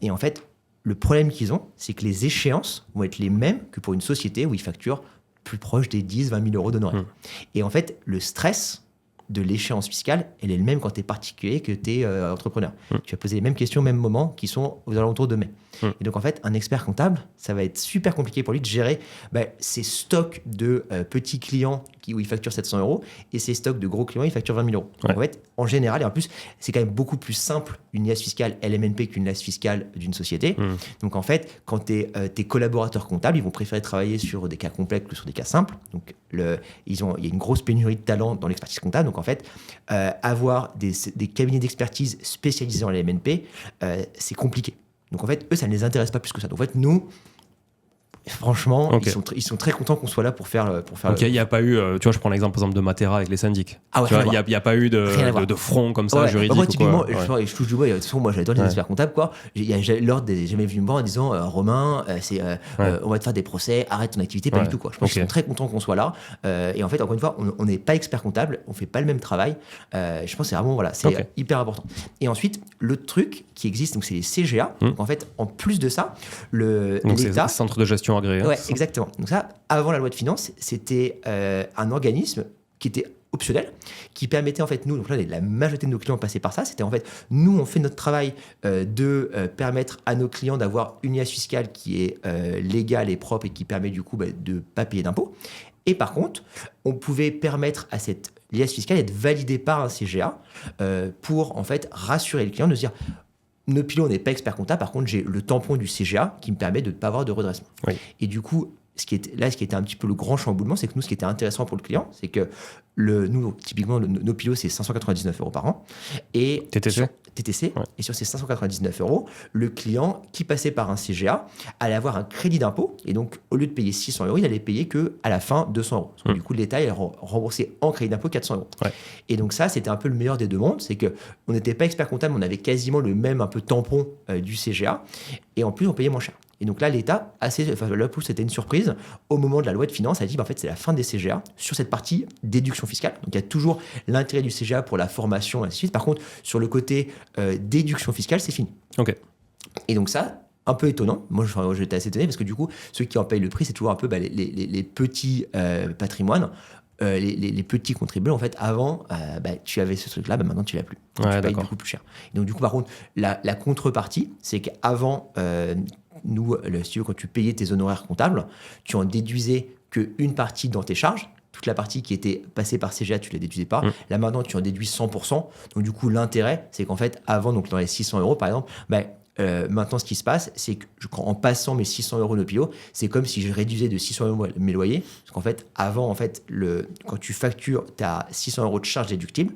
Et en fait, le problème qu'ils ont, c'est que les échéances vont être les mêmes que pour une société où ils facturent plus proche des 10 000 20 000 euros d'honoraires. Et en fait, le stress de l'échéance fiscale, elle est le même quand tu es particulier que tu es entrepreneur. Tu vas poser les mêmes questions au même moment qui sont aux alentours de mai. Et donc, en fait, un expert comptable, ça va être super compliqué pour lui de gérer ses stocks de petits clients où il facture 700 euros et ses stocks de gros clients, il facture 20 000 euros. Donc, en fait, en général, et en plus, c'est quand même beaucoup plus simple une IAS fiscale LMNP qu'une IAS fiscale d'une société. Donc, en fait, quand tes collaborateurs comptables, ils vont préférer travailler sur des cas complexes que sur des cas simples. Donc, il y a une grosse pénurie de talent dans l'expertise comptable. Donc, en fait, avoir des cabinets d'expertise spécialisés en LMNP, c'est compliqué. Donc, en fait, eux, ça ne les intéresse pas plus que ça. Donc, en fait, nous, Franchement, ils sont très contents qu'on soit là pour faire. Ok, il n'y a pas eu, tu vois, je prends l'exemple par exemple de Matera avec les syndics. Il n'y a pas eu de front comme ça juridique. Moi, typiquement, je touche du bois. De toute façon, moi, j'adore les experts comptables, quoi. L'ordre n'est jamais venu me voir en disant Romain, on va te faire des procès, arrête ton activité, pas du tout, quoi. Je pense qu'ils sont très contents qu'on soit là. Et en fait, encore une fois, on n'est pas expert comptable, on fait pas le même travail. Je pense que c'est vraiment, c'est hyper important. Et ensuite, l'autre truc qui existe, donc c'est les CGA. Donc en fait, en plus de ça, l'État. C'est centre de gestion agréé. Ouais, exactement. Donc ça, avant la loi de finances, c'était un organisme qui était optionnel, qui permettait en fait nous, donc là la majorité de nos clients passaient par ça, c'était en fait nous on fait notre travail de permettre à nos clients d'avoir une liasse fiscale qui est légale et propre et qui permet du coup de ne pas payer d'impôts. Et par contre, on pouvait permettre à cette liasse fiscale d'être validée par un CGA pour en fait rassurer le client de se dire Nopilo, on n'est pas expert comptable, par contre j'ai le tampon du CGA qui me permet de ne pas avoir de redressement. Oui. Et du coup, ce qui était un petit peu le grand chamboulement, c'est que nous, ce qui était intéressant pour le client, c'est que nous, typiquement, Nopilo, c'est 599 € par an. Et TTC. Ouais. Et sur ces 599 €, le client qui passait par un CGA allait avoir un crédit d'impôt. Et donc, au lieu de payer 600 €, il allait payer qu'à la fin 200 €. Parce que du coup, l'État allait rembourser en crédit d'impôt 400 €. Ouais. Et donc ça, c'était un peu le meilleur des deux mondes. C'est qu'on n'était pas expert comptable, on avait quasiment le même un peu tampon du CGA. Et en plus, on payait moins cher. Et donc là, l'État, là, c'était une surprise. Au moment de la loi de finances, a dit en fait, c'est la fin des CGA sur cette partie déduction fiscale. Donc il y a toujours l'intérêt du CGA pour la formation, et ainsi de suite. Par contre, sur le côté déduction fiscale, c'est fini. Ok. Et donc ça, un peu étonnant. Moi, j'étais assez étonné parce que du coup, ceux qui en payent le prix, c'est toujours un peu les petits patrimoines. Les petits contribuables, en fait, avant, tu avais ce truc-là, maintenant tu l'as plus. Donc, tu payes beaucoup plus cher. Et donc, du coup, par contre, la contrepartie, c'est qu'avant, quand tu payais tes honoraires comptables, tu en déduisais qu'une partie dans tes charges. Toute la partie qui était passée par CGA, tu ne la déduisais pas. Là, maintenant, tu en déduis 100%. Donc, du coup, l'intérêt, c'est qu'en fait, avant, donc, dans les 600 €, par exemple, maintenant, ce qui se passe, c'est qu'en passant mes 600 € Nopilo, c'est comme si je réduisais de 600 € mes loyers. Parce qu'en fait, avant, quand tu factures, tu as 600 € de charges déductibles.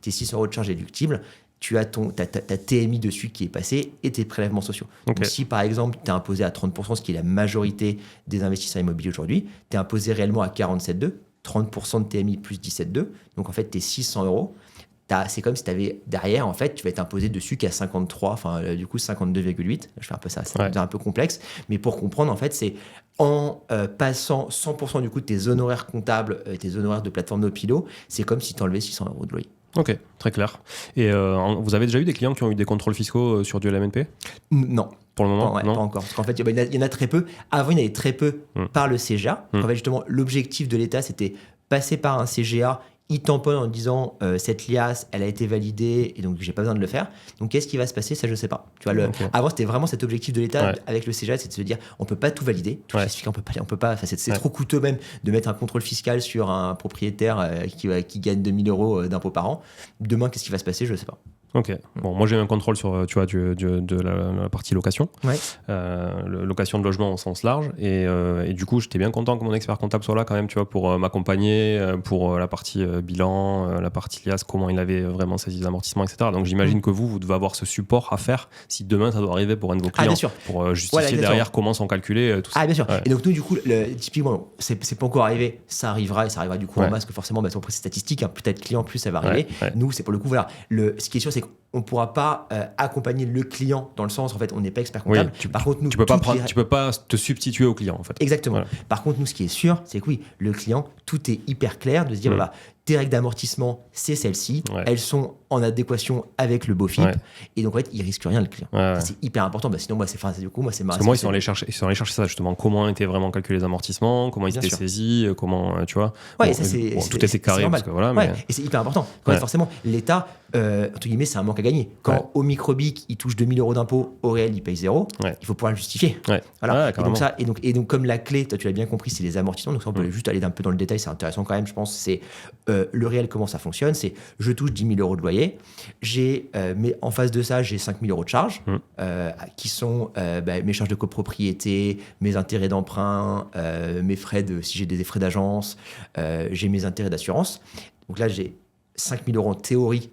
Tes 600 € de charges déductibles, tu as ta TMI dessus qui est passée et tes prélèvements sociaux. Okay. Donc, si par exemple, tu es imposé à 30%, ce qui est la majorité des investisseurs immobiliers aujourd'hui, tu es imposé réellement à 47,2, 30% de TMI plus 17,2. Donc, en fait, tes 600 €, c'est comme si tu avais derrière, en fait, tu vas être imposé dessus qu'à 53, du coup 52,8. Je fais un peu ça, c'est un peu complexe. Mais pour comprendre, en fait, c'est en passant 100% du coup de tes honoraires comptables, tes honoraires de plateforme Nopilo, c'est comme si tu enlevais 600 € de loyer. Ok, très clair. Et vous avez déjà eu des clients qui ont eu des contrôles fiscaux sur du LMNP ? Non. Pour le moment, non. Pas encore. Parce qu'en fait, il y en a très peu. Avant, il y en avait très peu par le CGA. En fait, justement, l'objectif de l'État, c'était passer par un CGA. Il tamponne en disant cette liasse, elle a été validée et donc j'ai pas besoin de le faire. Donc qu'est-ce qui va se passer ? Ça, je sais pas. Tu vois, avant, c'était vraiment cet objectif de l'État avec le CGA, c'est de se dire on peut pas tout valider. Tout on peut pas. C'est trop coûteux même de mettre un contrôle fiscal sur un propriétaire qui gagne 2000 € d'impôts par an. Demain, qu'est-ce qui va se passer ? Je sais pas. Ok. Bon, moi j'ai eu un contrôle sur, tu vois, de la partie location, location de logement au sens large, et du coup j'étais bien content que mon expert comptable soit là quand même, tu vois, pour m'accompagner, pour la partie bilan, la partie liasse, comment il avait vraiment saisi les amortissements, etc. Donc j'imagine que vous devez avoir ce support à faire si demain ça doit arriver pour un de vos clients, pour justifier derrière comment sont calculés tout ça. Ah bien sûr. Et donc nous du coup, typiquement, c'est pas encore arrivé, ça arrivera, et ça arrivera du coup en masse, que forcément, c'est statistique, peut-être client plus ça va arriver. Nous c'est pour le coup, voilà, ce qui est sûr, c'est qu'on ne pourra pas accompagner le client dans le sens, en fait, on n'est pas expert comptable. Par contre, nous, tu peux pas te substituer au client, en fait. Exactement. Voilà. Par contre, nous, ce qui est sûr, c'est que oui, le client, tout est hyper clair de se dire, tes règles d'amortissement, c'est celles-ci. Elles sont en adéquation avec le BOFIP. Et donc, en fait, il risque rien, le client. Ça, c'est hyper important. Sinon, moi, c'est marrant. Parce que moi, ils sont allés chercher ça, justement. Comment étaient vraiment calculés les amortissements, comment ils étaient saisis, comment, tu vois. Tout était carré. Parce que, et c'est hyper important. Forcément, l'État, entre guillemets, c'est un manque à gagner. Quand au microbic, il touche 2000 € d'impôt, au réel, il paye 0, il faut pouvoir le justifier. Voilà. Et donc, comme la clé, toi, tu l'as bien compris, c'est les amortissements. Donc, ça, on peut juste aller un peu dans le détail. C'est intéressant quand même, je pense. C'est le réel, comment ça fonctionne. C'est je touche 10 000 € de loyer. Mais en face de ça, j'ai 5 000 € de charges qui sont mes charges de copropriété, mes intérêts d'emprunt, mes frais si j'ai des frais d'agence, j'ai mes intérêts d'assurance. Donc là, j'ai 5 000 € en théorie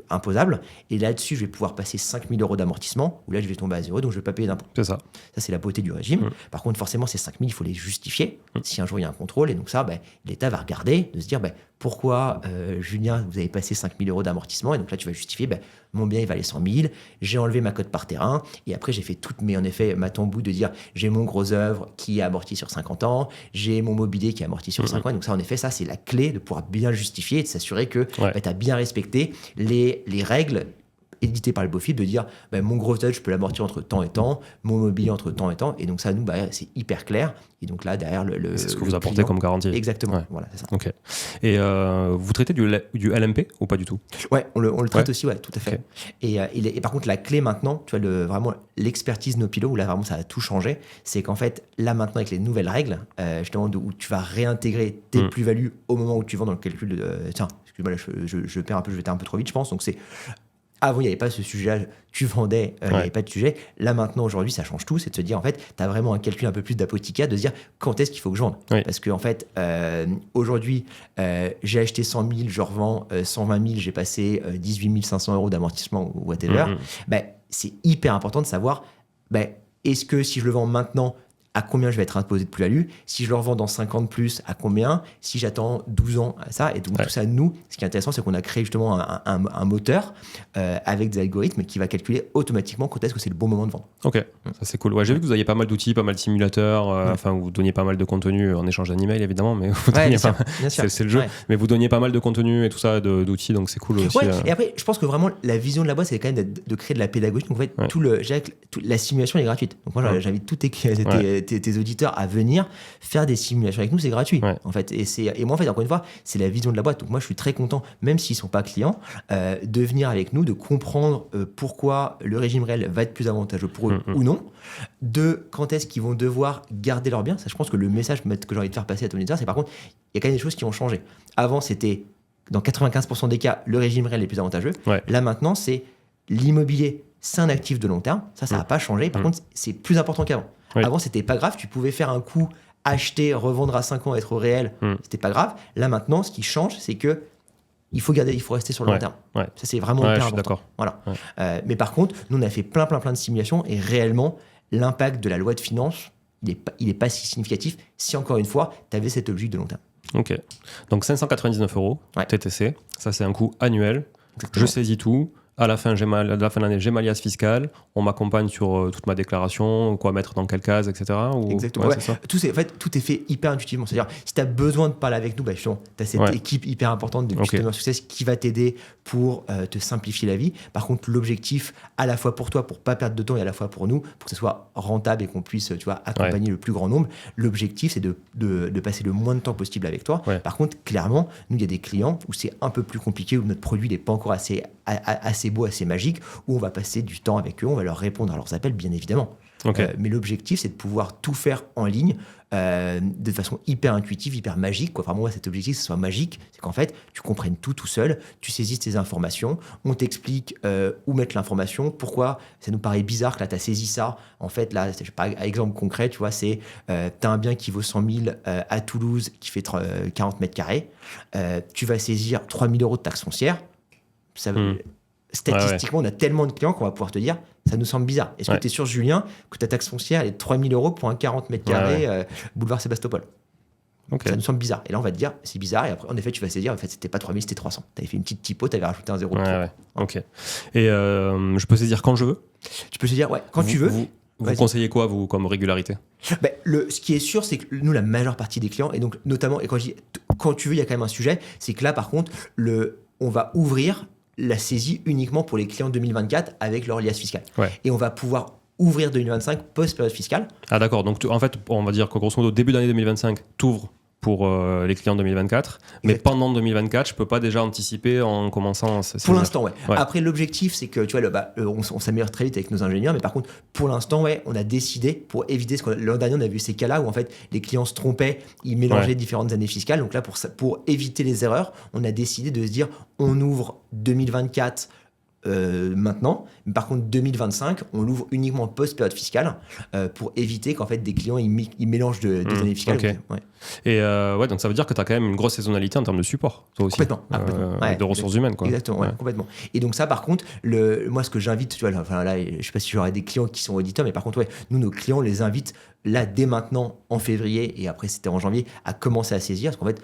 imposable. Et là-dessus, je vais pouvoir passer 5 000 € d'amortissement, où là, je vais tomber à 0, donc je ne vais pas payer d'impôt. C'est ça. Ça, c'est la beauté du régime. Par contre, forcément, ces 5 000, il faut les justifier si un jour il y a un contrôle. Et donc ça, l'État va regarder, de se dire pourquoi, Julien, vous avez passé 5 000 € d'amortissement. Et donc là, tu vas justifier, mon bien, il valait 100 000, j'ai enlevé ma cote par terrain. Et après, j'ai fait ma tambour de dire, j'ai mon gros œuvre qui est amorti sur 50 ans, j'ai mon mobilier qui est amorti sur 5 ans. Et donc ça, en effet, ça, c'est la clé de pouvoir bien justifier et de s'assurer que tu as bien respecté les règles édité par le BOFIP de dire mon gros œuvre, je peux l'amortir entre temps et temps, mon mobilier entre temps et temps. Et donc ça, nous, c'est hyper clair. Et donc là, derrière c'est ce que vous apportez comme garantie. Exactement. Ouais. Voilà, c'est ça. Ok. Et vous traitez du LMP ou pas du tout? Ouais, on le traite aussi, tout à fait. Okay. Et par contre, la clé maintenant, tu vois, vraiment l'expertise Nopilo, où là, vraiment, ça a tout changé, c'est qu'en fait, là, maintenant, avec les nouvelles règles, justement, où tu vas réintégrer tes plus-values au moment où tu vends dans le calcul de... tiens, excuse-moi, là, je perds un peu, je vais un peu trop vite, je pense. Donc, c'est... Avant, il n'y avait pas ce sujet-là, tu vendais, il n'y avait pas de sujet. Là, maintenant, aujourd'hui, ça change tout. C'est de se dire, en fait, tu as vraiment un calcul un peu plus d'apothica, de se dire quand est-ce qu'il faut que je vende. Parce qu'en fait, aujourd'hui, j'ai acheté 100 000, je revends 120 000, j'ai passé 18 500 € d'amortissement ou whatever. C'est hyper important de savoir, est-ce que si je le vends maintenant, à combien je vais être imposé de plus-value, si je le revends dans 5 ans de plus, à combien, si j'attends 12 ans à ça. Et donc tout ça, nous, ce qui est intéressant, c'est qu'on a créé justement un moteur avec des algorithmes qui va calculer automatiquement quand est-ce que c'est le bon moment de vendre. Ok, ça c'est cool. Ouais, j'ai vu que vous aviez pas mal d'outils, pas mal de simulateurs, enfin vous donniez pas mal de contenu en échange d'emails évidemment, mais vous donniez c'est le jeu, mais vous donniez pas mal de contenu et tout ça, d'outils, donc c'est cool aussi. Et après, je pense que vraiment la vision de la boîte, c'est quand même de créer de la pédagogie. Donc en fait, la simulation est gratuite. Donc moi, j'invite tous tes auditeurs à venir faire des simulations avec nous, c'est gratuit en fait. Et moi en fait, encore une fois, c'est la vision de la boîte. Donc moi je suis très content, même s'ils sont pas clients, de venir avec nous, de comprendre pourquoi le régime réel va être plus avantageux pour eux ou non, de quand est-ce qu'ils vont devoir garder leurs biens. Ça, je pense que le message que j'ai envie de faire passer à ton auditeur, c'est par contre, il y a quand même des choses qui ont changé. Avant, c'était dans 95% des cas, le régime réel est plus avantageux. Là maintenant, c'est l'immobilier, c'est un actif de long terme. Ça n'a pas changé. Par contre, c'est plus important qu'avant. Avant, c'était pas grave. Tu pouvais faire un coup, acheter, revendre à 5 ans, être au réel. C'était pas grave. Là, maintenant, ce qui change, c'est que il faut rester sur le long terme. Ça, c'est vraiment hyper important. Voilà. Mais par contre, nous, on a fait plein de simulations et réellement, l'impact de la loi de finances, il est pas si significatif si, encore une fois, tu avais cet objectif de long terme. Ok. Donc, 599 € TTC. Ça, c'est un coût annuel. Exactement. Je saisis tout. À la fin de l'année, j'ai ma liasse fiscale. On m'accompagne sur toute ma déclaration, quoi mettre dans quelle case, etc. Exactement. C'est ça. Tout est fait hyper intuitivement. C'est-à-dire, si tu as besoin de parler avec nous, tu as cette équipe hyper importante de Customer Success qui va t'aider pour te simplifier la vie. Par contre, l'objectif, à la fois pour toi, pour ne pas perdre de temps, et à la fois pour nous, pour que ce soit rentable et qu'on puisse accompagner le plus grand nombre, l'objectif, c'est de passer le moins de temps possible avec toi. Par contre, clairement, nous, il y a des clients où c'est un peu plus compliqué, où notre produit n'est pas encore assez beau, assez magique, où on va passer du temps avec eux, on va leur répondre à leurs appels, bien évidemment. Mais l'objectif, c'est de pouvoir tout faire en ligne de façon hyper intuitive, hyper magique. Vraiment, moi, cet objectif, que ce soit magique, c'est qu'en fait, tu comprennes tout seul, tu saisisses tes informations, on t'explique où mettre l'information, pourquoi ça nous paraît bizarre que là, tu as saisi ça. En fait, là, par exemple concret, tu vois, c'est tu as un bien qui vaut 100 000 à Toulouse, qui fait 40 mètres carrés. Tu vas saisir 3 000 € de taxes foncières. Ça veut... Statistiquement, on a tellement de clients qu'on va pouvoir te dire, ça nous semble bizarre. Est-ce que tu es sûr, Julien, que ta taxe foncière elle est de 3 000 € pour un 40 mètres carrés boulevard Sébastopol? Ça nous semble bizarre. Et là, on va te dire, c'est bizarre. Et après, en effet, tu vas se dire, en fait, c'était pas 3 000, c'était 300. Tu avais fait une petite typo, tu avais rajouté un 0 de trop. Ok. Et je peux saisir quand je veux? Tu peux saisir, quand tu veux. Vous conseillez quoi, vous, comme régularité? Ce qui est sûr, c'est que nous, la majeure partie des clients, et donc notamment, et quand je dis quand tu veux, il y a quand même un sujet, c'est que là, par contre, on va ouvrir la saisie uniquement pour les clients 2024 avec leur liasse fiscale. Et on va pouvoir ouvrir 2025 post-période fiscale. Ah d'accord, donc en fait, on va dire que grosso modo, début d'année 2025, t'ouvres pour les clients 2024, mais pendant 2024, je peux pas déjà anticiper en commençant. Pour l'instant, Après, l'objectif, c'est que tu vois, on s'améliore très vite avec nos ingénieurs, mais par contre, pour l'instant, on a décidé pour éviter ce l'an dernier, on a vu ces cas-là où en fait les clients se trompaient, ils mélangeaient différentes années fiscales. Donc là, pour éviter les erreurs, on a décidé de se dire, on ouvre 2024 maintenant. Mais par contre, 2025, on l'ouvre uniquement post-période fiscale pour éviter qu'en fait des clients ils mélangent des années fiscales. Okay. Et donc ça veut dire que tu as quand même une grosse saisonnalité en termes de support, toi aussi. Complètement. De ressources humaines, quoi. Exactement, complètement. Et donc ça, par contre, moi, ce que j'invite, tu vois, enfin là, je sais pas si j'aurai des clients qui sont auditeurs, mais par contre, nous, nos clients, on les invite là dès maintenant en février et après c'était en janvier à commencer à saisir, parce qu'en fait,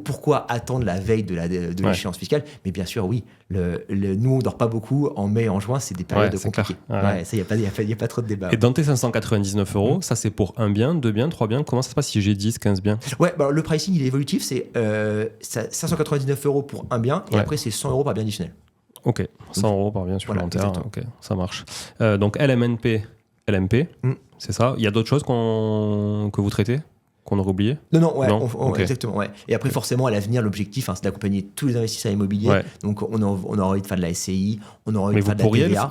pourquoi attendre la veille de l'échéance fiscale? Mais bien sûr, oui, nous on dort pas beaucoup en mai et en juin, c'est des périodes compliquées. Ça, il n'y a pas trop de débat. Et dans tes 599 €, ça c'est pour un bien, 2 biens, 3 biens, comment ça se passe si j'ai 10, 15 biens? Le pricing il est évolutif, c'est 599 € pour un bien et après c'est 100 € par bien additionnel. Ok, 100 € par bien supplémentaire, ok, ça marche. Donc LMP, c'est ça. Il y a d'autres choses que vous traitez, qu'on aurait oublié? Non, exactement. Ouais. Et après, forcément, à l'avenir, l'objectif, c'est d'accompagner tous les investisseurs immobiliers. Ouais. Donc, on aura envie de faire de la SCI, on aura envie de faire de la TVA.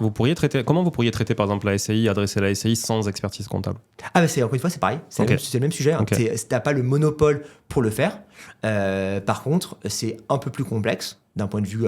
Comment vous pourriez traiter, par exemple, la SCI, adresser la SCI sans expertise comptable? Encore une fois, c'est pareil. C'est le même sujet. Hein. Tu n'as pas le monopole pour le faire. Par contre, c'est un peu plus complexe d'un point de vue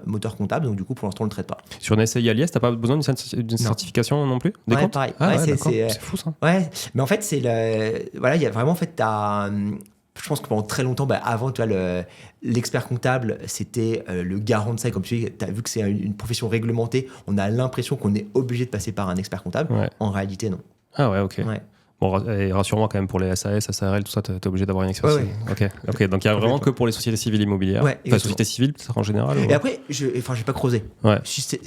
moteur comptable, donc du coup pour l'instant on ne le traite pas. Sur une SCI à l'IS, tu n'as pas besoin d'une certification non plus? Des comptes pareil. C'est fou ça. Ouais, mais en fait, il y a vraiment, en fait, je pense que pendant très longtemps, avant, tu vois, l'expert comptable, c'était le garant de ça. Et comme tu as vu que c'est une profession réglementée, on a l'impression qu'on est obligé de passer par un expert comptable. Ouais. En réalité, non. Ah ouais, ok. Ouais. Bon, et rassure-moi quand même, pour les SAS, SARL, tout ça, t'es obligé d'avoir une expertise. Ouais. Ok, donc il y a vraiment que pour les sociétés civiles immobilières. Ouais, enfin, sociétés civiles, en général. Et après, j'ai pas creusé. Ouais. Si ça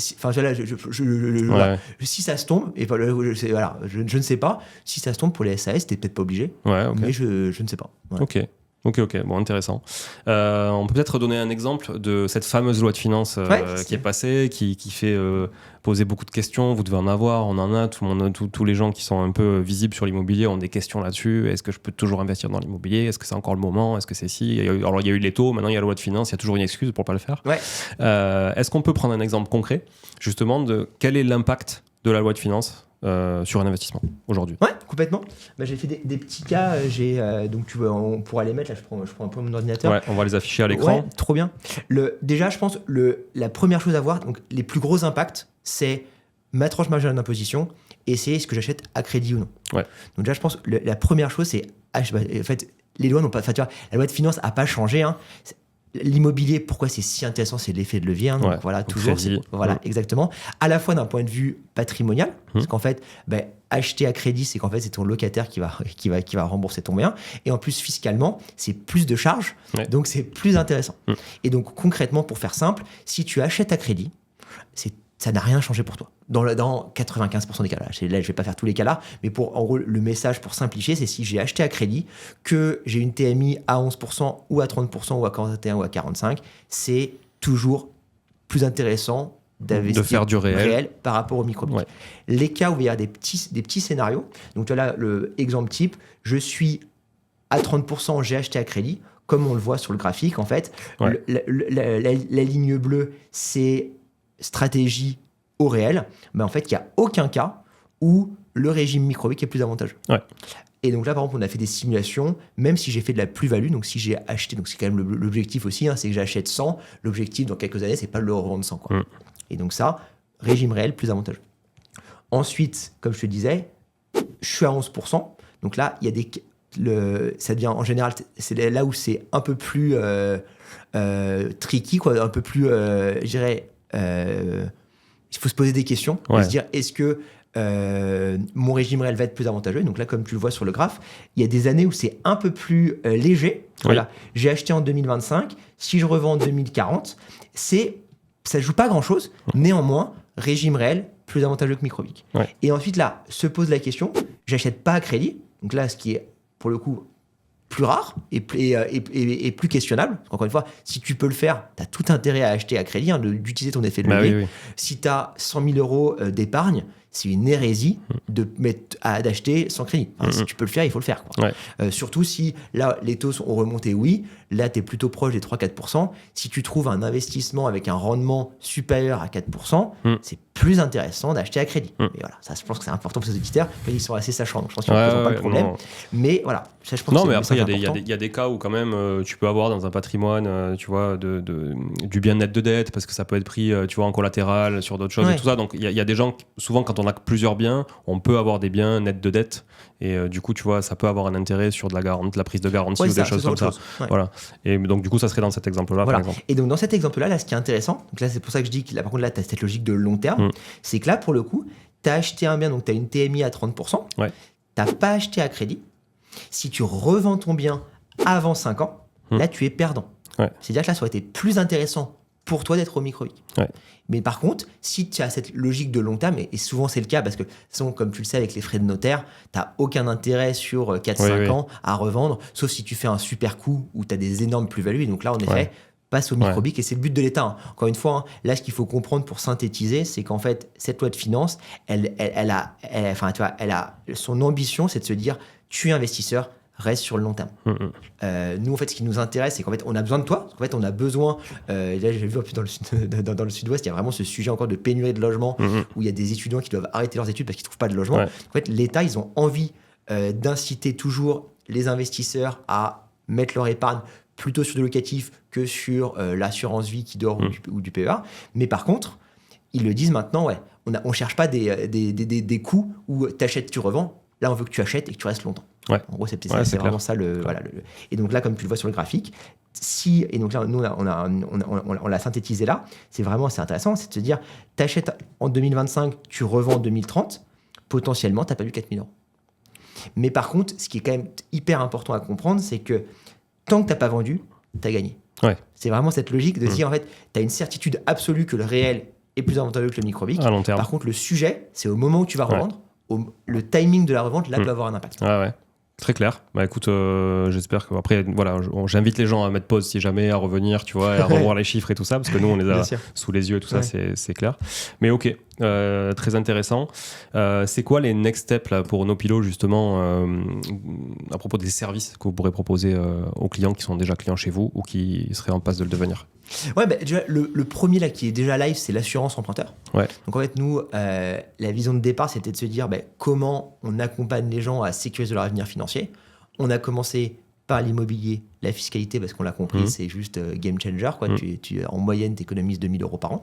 se tombe, et je ne sais pas, si ça se tombe pour les SAS, t'es peut-être pas obligé. Ouais, ok. Mais je ne sais pas. Ouais. Ok, bon, intéressant. On peut peut-être donner un exemple de cette fameuse loi de finances qui est passée, qui fait poser beaucoup de questions. Vous devez en avoir, on en a. Tous les gens qui sont un peu visibles sur l'immobilier ont des questions là-dessus. Est-ce que je peux toujours investir dans l'immobilier? Est-ce que c'est encore le moment? Est-ce que c'est si? Alors, il y a eu les taux, maintenant il y a la loi de finances, il y a toujours une excuse pour ne pas le faire. Ouais. Est-ce qu'on peut prendre un exemple concret, justement, de quel est l'impact de la loi de finances sur un investissement aujourd'hui? Ouais, complètement. J'ai fait des petits cas. Donc tu vois, on pourra les mettre. Là, je prends un peu mon ordinateur. Ouais, on va les afficher à l'écran. Ouais, trop bien. Déjà, je pense la première chose à voir, donc les plus gros impacts, c'est ma tranche marginale d'imposition et c'est est-ce que j'achète à crédit ou non. Ouais. Donc déjà, je pense la première chose, c'est en fait les lois n'ont pas. Enfin, tu vois, la loi de finances a pas changé. Hein. L'immobilier, pourquoi c'est si intéressant, c'est l'effet de levier. Hein, donc voilà, toujours. Exactement. À la fois d'un point de vue patrimonial, parce qu'en fait, acheter à crédit, c'est qu'en fait, c'est ton locataire qui va rembourser ton bien. Et en plus, fiscalement, c'est plus de charges, donc c'est plus intéressant. Et donc, concrètement, pour faire simple, si tu achètes à crédit, ça n'a rien changé pour toi. Dans 95% des cas, là, je ne vais pas faire tous les cas là, mais en gros, le message pour simplifier, c'est si j'ai acheté à crédit, que j'ai une TMI à 11% ou à 30% ou à 41% ou à 45%, c'est toujours plus intéressant d'investir de faire du réel par rapport au micro-BIC. Ouais. Les cas où il y a des petits scénarios, donc tu as là l'exemple type, je suis à 30%, j'ai acheté à crédit, comme on le voit sur le graphique, en fait, la ligne bleue, c'est stratégie au réel, mais en fait, il n'y a aucun cas où le régime micro-BIC est plus avantageux. Ouais. Et donc là, par exemple, on a fait des simulations, même si j'ai fait de la plus-value, donc si j'ai acheté, donc c'est quand même l'objectif aussi, hein, c'est que j'achète 100, l'objectif dans quelques années, c'est pas de le revendre 100. Quoi. Et donc ça, régime réel plus avantageux. Ensuite, comme je te disais, je suis à 11%, donc là, il y a ça devient, en général, c'est là où c'est un peu plus tricky, quoi, un peu plus, je dirais, il faut se poser des questions et se dire est-ce que mon régime réel va être plus avantageux. Donc là, comme tu le vois sur le graphe, il y a des années où c'est un peu plus léger. Voilà. J'ai acheté en 2025, si je revends en 2040, ça ne joue pas grand-chose. Néanmoins, régime réel plus avantageux que micro-BIC. Et ensuite, là, se pose la question, j'achète pas à crédit. Donc là, ce qui est, pour le coup, plus rare et plus questionnable. Parce qu'encore une fois, si tu peux le faire, tu as tout intérêt à acheter à crédit, hein, d'utiliser ton effet de levier. Oui. Si tu as 100 000 € d'épargne, c'est une hérésie d'acheter sans crédit. Enfin, si tu peux le faire, il faut le faire. Quoi. Ouais. Surtout si là, les taux ont remonté, oui. Là, tu es plutôt proche des 3-4%. Si tu trouves un investissement avec un rendement supérieur à 4%, plus intéressant d'acheter à crédit. Et voilà, ça, je pense que c'est important pour ces auditeurs, mais ils sont assez sachants, donc je pense qu'ils ne posent pas de problème. Non. Mais voilà, ça, je pense que mais après, il y a des cas où quand même, tu peux avoir dans un patrimoine, tu vois, du bien net de dette, parce que ça peut être pris, tu vois, en collatéral sur d'autres choses et tout ça. Donc, il y a des gens, souvent, quand on a plusieurs biens, on peut avoir des biens nets de dette. Et du coup, tu vois, ça peut avoir un intérêt sur de la prise de garantie ou des choses comme ça. Voilà. Et donc, du coup, ça serait dans cet exemple-là, par exemple. Et donc, dans cet exemple-là, là, ce qui est intéressant, donc là, c'est pour ça que je dis que là, par contre, là, tu as cette logique de long terme, c'est que là, pour le coup, tu as acheté un bien, donc tu as une TMI à 30%, tu n'as pas acheté à crédit. Si tu revends ton bien avant 5 ans, là, tu es perdant. C'est-à-dire que là, ça aurait été plus intéressant pour toi d'être au micro-BIC. Mais par contre, si tu as cette logique de long terme, et souvent c'est le cas, parce que comme tu le sais avec les frais de notaire, tu n'as aucun intérêt sur 4-5 ans à revendre, sauf si tu fais un super coup où tu as des énormes plus-values. Et donc là, en effet, passe au micro-BIC, et c'est le but de l'État. Encore une fois, là, ce qu'il faut comprendre pour synthétiser, c'est qu'en fait, cette loi de finances, elle a son ambition, c'est de se dire, tu es investisseur, reste sur le long terme. Nous, en fait, ce qui nous intéresse, c'est qu'en fait, on a besoin de toi. En fait, on a besoin... là, j'ai vu dans le sud-ouest, il y a vraiment ce sujet encore de pénurie de logement, où il y a des étudiants qui doivent arrêter leurs études parce qu'ils ne trouvent pas de logement. En fait, l'État, ils ont envie d'inciter toujours les investisseurs à mettre leur épargne plutôt sur du locatif que sur l'assurance vie qui dort ou du PEA. Mais par contre, ils le disent maintenant, on ne cherche pas des coûts où tu achètes, tu revends. Là, on veut que tu achètes et que tu restes longtemps. En gros, c'est vraiment ça. Et donc là, comme tu le vois sur le graphique, et donc là, nous, on l'a synthétisé là, c'est vraiment assez intéressant, c'est de se dire, tu achètes en 2025, tu revends en 2030, potentiellement, tu as perdu 4 000 euros. Mais par contre, ce qui est quand même hyper important à comprendre, c'est que tant que tu n'as pas vendu, tu as gagné. C'est vraiment cette logique de dire, en fait, tu as une certitude absolue que le réel est plus avantageux que le micro-BIC. Par contre, le sujet, c'est au moment où tu vas revendre, le timing de la revente, là, peut avoir un impact. Très clair. Bah écoute, j'espère que après, voilà, j'invite les gens à mettre pause si jamais, à revenir, tu vois, et à revoir les chiffres et tout ça, parce que nous, on les a sous les yeux et tout ça, c'est clair. Mais ok, très intéressant. C'est quoi les next steps là, pour Nopilo, justement, à propos des services que vous pourrez proposer aux clients qui sont déjà clients chez vous ou qui seraient en passe de le devenir? Déjà, le premier là, qui est déjà live, c'est l'assurance emprunteur. Donc en fait, nous, la vision de départ, c'était de se dire comment on accompagne les gens à sécuriser leur avenir financier. On a commencé par l'immobilier, la fiscalité, parce qu'on l'a compris, c'est juste game changer. Tu, en moyenne, tu économises 2 000 euros par an,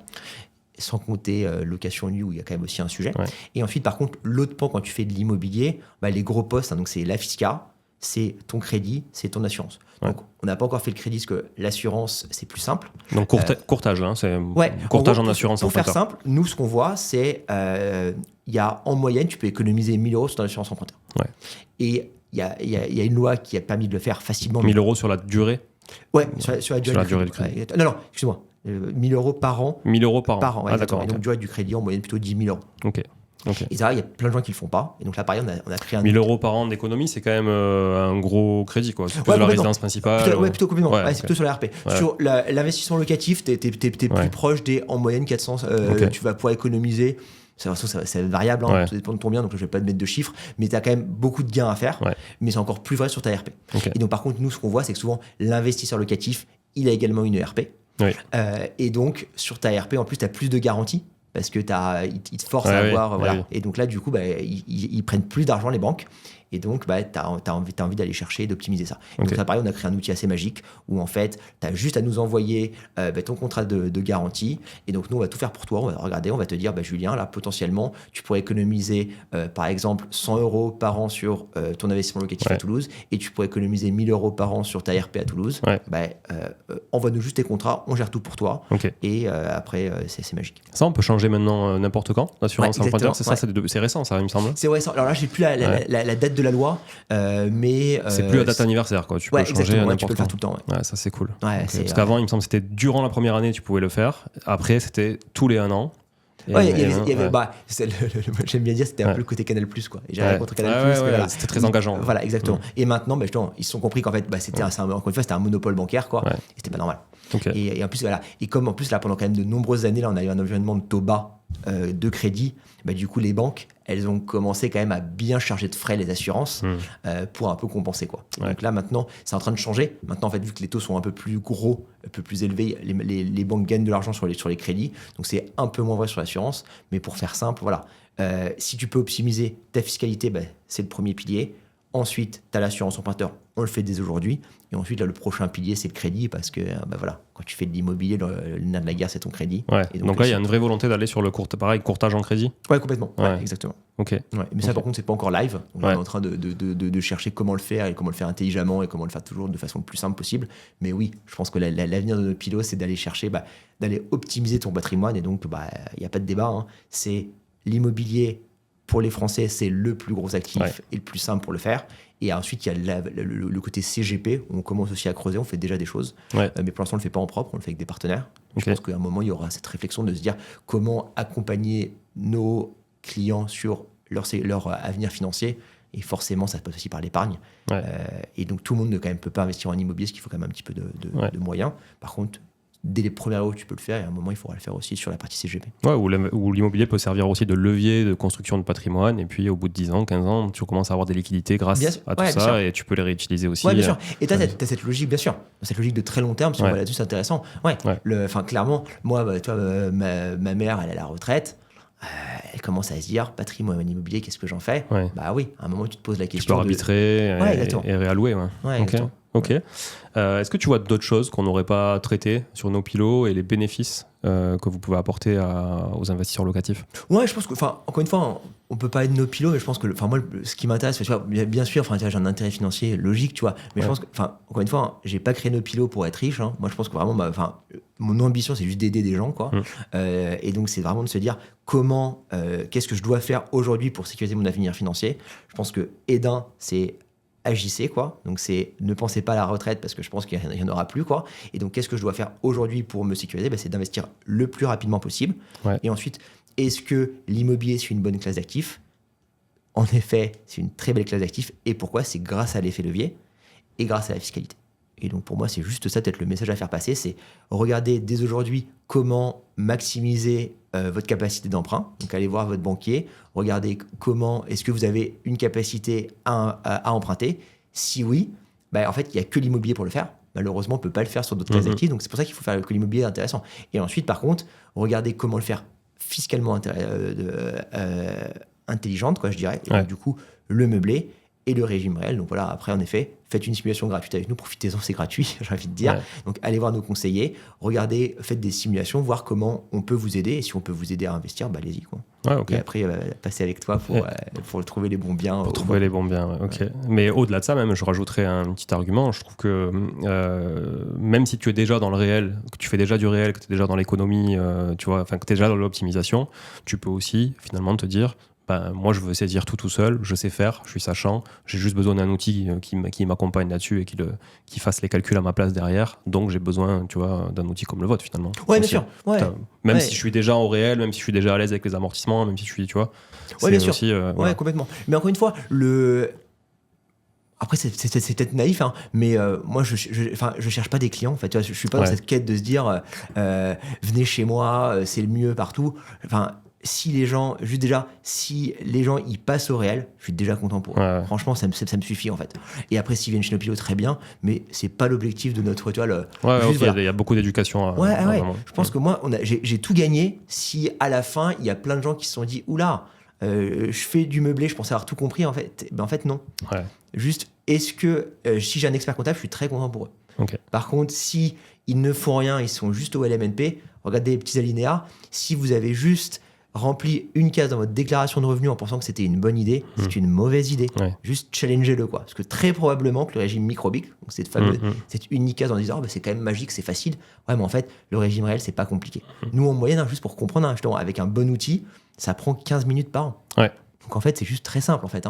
sans compter location nue, où il y a quand même aussi un sujet. Et ensuite, par contre, l'autre pan, quand tu fais de l'immobilier, les gros postes, donc c'est la fisca, c'est ton crédit, c'est ton assurance. Donc, on n'a pas encore fait le crédit, parce que l'assurance, c'est plus simple. Donc, courtage, c'est courtage en assurance. Pour faire simple, nous, ce qu'on voit, c'est il y a en moyenne, tu peux économiser 1 000 euros sur ton assurance emprunteur. Et il y a une loi qui a permis de le faire facilement. 1 000 euros sur la durée? Sur la durée du crédit. Non, excuse-moi. 1 000 euros par an. 1 000 euros par an. D'accord. Et donc, durée du crédit, en moyenne, plutôt 10 000 euros. Et ça, il y a plein de gens qui le font pas. Et donc là, pareil, on a créé 1 000 euros par an d'économie, c'est quand même un gros crédit, quoi. C'est plus de la résidence principale. Plutôt complètement. C'est plutôt sur la RP. Sur l'investissement locatif, t'es plus proche des, en moyenne, 400. Tu vas pouvoir économiser. C'est variable, ça dépend de ton bien, donc je vais pas te mettre de chiffres, mais tu as quand même beaucoup de gains à faire, mais c'est encore plus vrai sur ta RP. Et donc par contre, nous, ce qu'on voit, c'est que souvent, l'investisseur locatif, il a également une RP. Et donc, sur ta RP, en plus, tu as plus de garanties, parce que ils te forcent à avoir... Et donc là, du coup, ils prennent plus d'argent, les banques. Et donc, tu as envie d'aller chercher et d'optimiser ça. Donc là, pareil, on a créé un outil assez magique où, en fait, tu as juste à nous envoyer ton contrat de garantie. Et donc, nous, on va tout faire pour toi. On va regarder, on va te dire, Julien, là, potentiellement, tu pourrais économiser, par exemple, 100 euros par an sur ton investissement locatif à Toulouse, et tu pourrais économiser 1 000 euros par an sur ta RP à Toulouse. Envoie-nous juste tes contrats, on gère tout pour toi. Et après, c'est magique. Ça, on peut changer maintenant n'importe quand, l'assurance emprunteur. C'est ça, c'est récent, ça, il me semble. C'est récent. Alors là, j'ai plus la date de la loi, mais c'est plus la date anniversaire, quoi. Tu peux changer n'importe tu peux le faire tout le temps. Ça, c'est cool. Parce qu'avant, il me semble que c'était durant la première année, tu pouvais le faire. Après, c'était tous les 1 an. J'aime bien dire, c'était un peu le côté Canal+, quoi. Et j'ai rien contre Canal+. C'était très engageant. Voilà, exactement. Et maintenant, ils se sont compris qu'en fait, encore une fois, c'était un monopole bancaire, quoi. Et c'était pas normal. Et en plus, voilà. Et comme en plus, là, pendant quand même de nombreuses années, là, on a eu un environnement de taux bas de crédit, du coup les banques elles ont commencé quand même à bien charger de frais les assurances pour un peu compenser quoi. Donc là maintenant c'est en train de changer. Maintenant en fait vu que les taux sont un peu plus gros, un peu plus élevés, les banques gagnent de l'argent sur les crédits, donc c'est un peu moins vrai sur l'assurance. Mais pour faire simple, voilà, si tu peux optimiser ta fiscalité, c'est le premier pilier. Ensuite, tu as l'assurance emprunteur, on le fait dès aujourd'hui. Et ensuite, là, le prochain pilier, c'est le crédit, parce que voilà, quand tu fais de l'immobilier, le nerf de la guerre, c'est ton crédit. Ouais. Et donc là, il y a une vraie volonté d'aller sur le courtage en crédit. Ouais, complètement. Ouais, exactement. Ok. Ouais. Mais ça, par contre, c'est pas encore live. On est en train de chercher comment le faire et comment le faire intelligemment et comment le faire toujours de façon le plus simple possible. Mais oui, je pense que l'avenir de nos pilotes, c'est d'aller chercher, d'aller optimiser ton patrimoine. Et donc, il n'y a pas de débat. Hein. C'est l'immobilier. Pour les Français, c'est le plus gros actif et le plus simple pour le faire. Et ensuite, il y a le côté CGP, où on commence aussi à creuser, on fait déjà des choses. Mais pour l'instant, on ne le fait pas en propre, on le fait avec des partenaires. Je pense qu'à un moment, il y aura cette réflexion de se dire comment accompagner nos clients sur leur avenir financier. Et forcément, ça passe aussi par l'épargne. Et donc, tout le monde ne peut pas investir en immobilier, parce qu'il faut quand même un petit peu de moyens. Par contre, dès les premières où tu peux le faire, et à un moment il faudra le faire aussi sur la partie CGP. Ouais, où l'immobilier peut servir aussi de levier de construction de patrimoine, et puis au bout de 10 ans, 15 ans, tu commences à avoir des liquidités grâce à tout ça, et tu peux les réutiliser aussi. Ouais, bien sûr. Et tu as cette logique, bien sûr, cette logique de très long terme, si on va là-dessus, c'est intéressant. Clairement, moi, ma mère, elle est à la retraite. Elle commence à se dire patrimoine immobilier, qu'est-ce que j'en fais? Bah oui, à un moment tu te poses la question. Tu peux arbitrer et réallouer. Ok. Est-ce que tu vois d'autres choses qu'on n'aurait pas traitées sur nos pilots et les bénéfices que vous pouvez apporter aux investisseurs locatifs? Ouais, je pense que, encore une fois, on peut pas être nos pilots, mais je pense que, moi, ce qui m'intéresse, tu vois, bien sûr, j'ai un intérêt financier logique, tu vois, mais je pense que, encore une fois, j'ai pas créé nos pilots pour être riche. Hein. Moi, je pense que vraiment, mon ambition, c'est juste d'aider des gens, quoi. Et donc, c'est vraiment de se dire comment, qu'est-ce que je dois faire aujourd'hui pour sécuriser mon avenir financier. Je pense que Edin, c'est agissez, quoi. Donc, c'est ne pensez pas à la retraite parce que je pense qu'il n'y en aura plus, quoi. Et donc, qu'est-ce que je dois faire aujourd'hui pour me sécuriser? C'est d'investir le plus rapidement possible. Et ensuite, est-ce que l'immobilier, c'est une bonne classe d'actifs? En effet, c'est une très belle classe d'actifs. Et pourquoi? C'est grâce à l'effet levier et grâce à la fiscalité. Et donc, pour moi, c'est juste ça, peut-être le message à faire passer, c'est regarder dès aujourd'hui comment maximiser votre capacité d'emprunt. Donc, allez voir votre banquier, regardez comment est-ce que vous avez une capacité à emprunter. Si oui, en fait, il n'y a que l'immobilier pour le faire. Malheureusement, on ne peut pas le faire sur d'autres classes d'actifs. Donc, c'est pour ça qu'il faut faire que l'immobilier est intéressant. Et ensuite, par contre, regardez comment le faire fiscalement intelligente, quoi, je dirais. Et donc, du coup, le meubler et le régime réel. Donc voilà, après, en effet, faites une simulation gratuite avec nous, profitez-en, c'est gratuit, j'ai envie de dire. Donc allez voir nos conseillers, regardez, faites des simulations, voir comment on peut vous aider, et si on peut vous aider à investir, allez-y, quoi. Et après, passer avec toi pour trouver les bons biens. Pour trouver les bons biens, ok. Mais au-delà de ça, même, je rajouterais un petit argument. Je trouve que même si tu es déjà dans le réel, que tu fais déjà du réel, que tu es déjà dans l'économie, tu vois, que tu es déjà dans l'optimisation, tu peux aussi finalement te dire moi je veux saisir tout seul, je sais faire, je suis sachant, j'ai juste besoin d'un outil qui m'accompagne là-dessus et qui fasse les calculs à ma place derrière, donc j'ai besoin, tu vois, d'un outil comme le vôtre finalement. Ouais, bien sûr. Même si je suis déjà au réel, même si je suis déjà à l'aise avec les amortissements, même si je suis, tu vois, c'est bien sûr. Aussi, voilà. Complètement. Mais encore une fois, après, c'est peut-être naïf, hein, mais moi, je cherche pas des clients. En fait, tu vois, je suis pas dans cette quête de se dire venez chez moi, c'est le mieux partout. Si les gens, ils passent au réel, je suis déjà content pour eux. Franchement, ça me suffit, en fait. Et après, s'ils viennent chez nos pilotes, très bien, mais c'est pas l'objectif de notre toile. Il y a beaucoup d'éducation. Je pense que moi, j'ai tout gagné si à la fin, il y a plein de gens qui se sont dit oula, je fais du meublé, je pensais avoir tout compris. En fait, non. Juste, est-ce que si j'ai un expert comptable, je suis très content pour eux. Par contre, si ils ne font rien, ils sont juste au LMNP, regardez les petits alinéas. Si vous avez juste rempli une case dans votre déclaration de revenus en pensant que c'était une bonne idée, c'est une mauvaise idée. Juste challengez-le, quoi. Parce que très probablement que le régime microbique, donc cette unique case en disant c'est quand même magique, c'est facile. Ouais, mais en fait, le régime réel, c'est pas compliqué. Nous, en moyenne, juste pour comprendre, justement, avec un bon outil, ça prend 15 minutes par an. Donc en fait, c'est juste très simple en fait.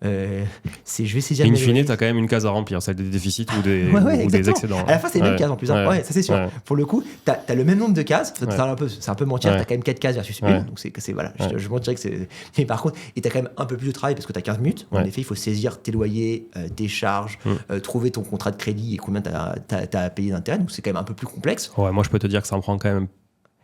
Je vais saisir. In fine, tu as quand même une case à remplir, celle des déficits ou des excédents. À la fin, c'est les mêmes cases en plus. Ça c'est sûr. Pour le coup, tu as le même nombre de cases. C'est un peu mentir, tu as quand même 4 cases versus une. Donc voilà, je mentirais que c'est. Mais par contre, tu as quand même un peu plus de travail parce que tu as 15 minutes. En effet, il faut saisir tes loyers, tes charges, trouver ton contrat de crédit et combien tu as à payer d'intérêt. Donc c'est quand même un peu plus complexe. Moi, je peux te dire que ça me prend quand même.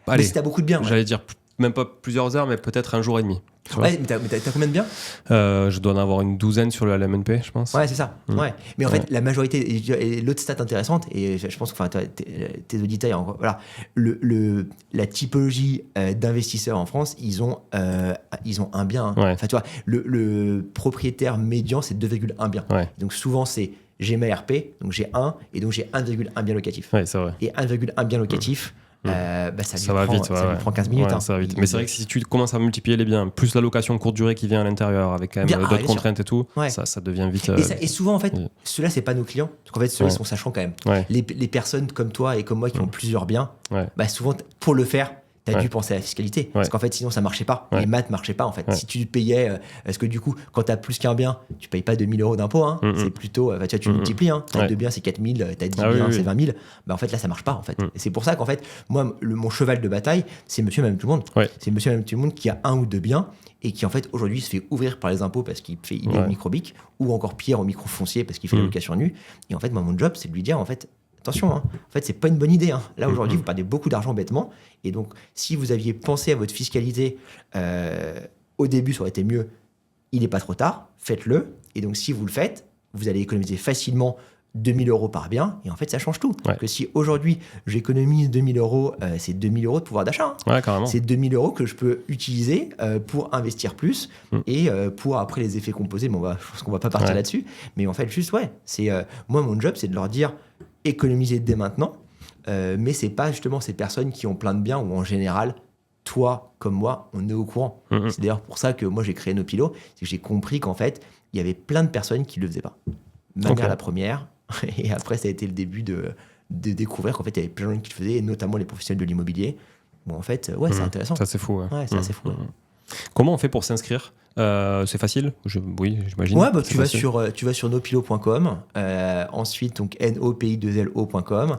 Mais si tu as beaucoup de biens. J'allais dire même pas plusieurs heures, mais peut-être un jour et demi. Ouais, mais t'as combien de biens? Je dois en avoir une douzaine sur le LMNP, je pense. Ouais, c'est ça. Ouais. Mais en fait, la majorité, et l'autre stat intéressante, et je pense que tes auditeurs, voilà, la typologie d'investisseurs en France, ils ont un bien. Ouais. Enfin, tu vois, le propriétaire médian, c'est 2,1 biens. Ouais. Donc souvent, c'est j'ai ma RP, donc j'ai 1, et donc j'ai 1,1 bien locatif. Ouais, c'est vrai. Et 1,1 bien locatif, ça va vite. Ça lui prend 15 minutes. Ouais, ça va vite. Mais c'est vrai que si tu commences à multiplier les biens, plus la location courte durée qui vient à l'intérieur, avec quand même d'autres contraintes et tout, ça devient vite. Et souvent, en fait, ceux-là, c'est pas nos clients. Parce qu'en fait, ceux-là, ils sont sachants quand même. Ouais. Les personnes comme toi et comme moi qui ont plusieurs biens, souvent, pour le faire, t'as dû penser à la fiscalité. Parce qu'en fait, sinon, ça marchait pas. Les maths marchaient pas, en fait. Si tu payais, parce que du coup, quand t'as plus qu'un bien, tu payes pas 2000 € d'impôt. C'est plutôt, tu multiplies. T'as 2 biens, c'est 4000, t'as 10 biens, c'est 20 000. En fait, là, ça marche pas, en fait. Et c'est pour ça qu'en fait, moi, mon cheval de bataille, c'est monsieur, madame, tout le monde. C'est monsieur, madame, tout le monde qui a 1 ou 2 biens et qui, en fait, aujourd'hui, se fait ouvrir par les impôts parce qu'il fait au microbic ou encore pire, au micro-foncier parce qu'il fait la location nue. Et en fait, moi, mon job, c'est de lui dire, en fait, attention, en fait, c'est pas une bonne idée. Là, aujourd'hui, vous perdez beaucoup d'argent bêtement. Et donc, si vous aviez pensé à votre fiscalité au début, ça aurait été mieux. Il n'est pas trop tard, faites-le. Et donc, si vous le faites, vous allez économiser facilement 2000 € par bien. Et en fait, ça change tout. Parce que si aujourd'hui, j'économise 2000 €, c'est 2000 € de pouvoir d'achat. Carrément. C'est 2000 € que je peux utiliser pour investir plus et pour après les effets composés. Bon, je pense qu'on va pas partir là-dessus. Mais en fait, juste, c'est moi, mon job, c'est de leur dire économiser dès maintenant, mais c'est pas justement ces personnes qui ont plein de biens où en général, toi comme moi, on est au courant. C'est d'ailleurs pour ça que moi j'ai créé Nopilo, c'est que j'ai compris qu'en fait, il y avait plein de personnes qui le faisaient pas. Ma mère la première, et après ça a été le début de découvrir qu'en fait il y avait plein de gens qui le faisaient, et notamment les professionnels de l'immobilier. Bon, en fait, c'est intéressant. Ça c'est fou. C'est assez fou. Comment on fait pour s'inscrire? C'est facile? Oui, j'imagine. Tu vas sur nopilo.com, ensuite donc nopilo.com,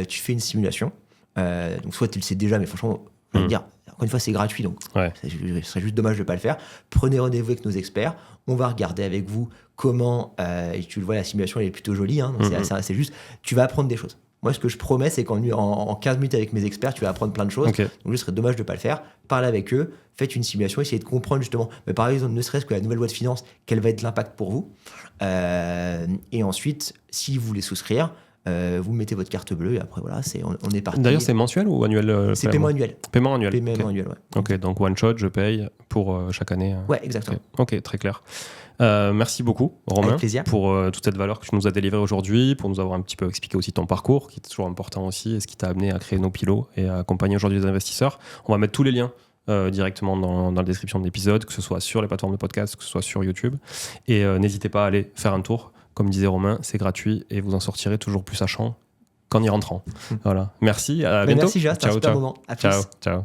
tu fais une simulation. Donc soit tu le sais déjà, mais franchement, je veux dire, encore une fois, c'est gratuit, donc ce serait juste dommage de ne pas le faire. Prenez rendez-vous avec nos experts, on va regarder avec vous comment, et tu le vois, la simulation elle est plutôt jolie, donc c'est juste, tu vas apprendre des choses. Moi, ce que je promets, c'est qu'en 15 minutes avec mes experts, tu vas apprendre plein de choses. Donc, ce serait dommage de ne pas le faire. Parlez avec eux, faites une simulation, essayez de comprendre justement, par exemple, ne serait-ce que la nouvelle loi de finances, quel va être l'impact pour vous. Et ensuite, si vous voulez souscrire, vous mettez votre carte bleue et après, voilà, on est parti. D'ailleurs, c'est mensuel ou annuel? C'est paiement annuel. Paiement annuel. Paiement annuel, Ok, donc one shot, je paye pour chaque année. Ouais, exactement. Ok, très clair. Merci beaucoup, Romain, pour toute cette valeur que tu nous as délivrée aujourd'hui, pour nous avoir un petit peu expliqué aussi ton parcours, qui est toujours important aussi, et ce qui t'a amené à créer Nopilo et à accompagner aujourd'hui les investisseurs. On va mettre tous les liens directement dans la description de l'épisode, que ce soit sur les plateformes de podcast, que ce soit sur YouTube. Et n'hésitez pas à aller faire un tour. Comme disait Romain, c'est gratuit et vous en sortirez toujours plus sachant qu'en y rentrant. Voilà. Merci, à bientôt. Merci, Jas, c'était un super moment. À plus. Ciao.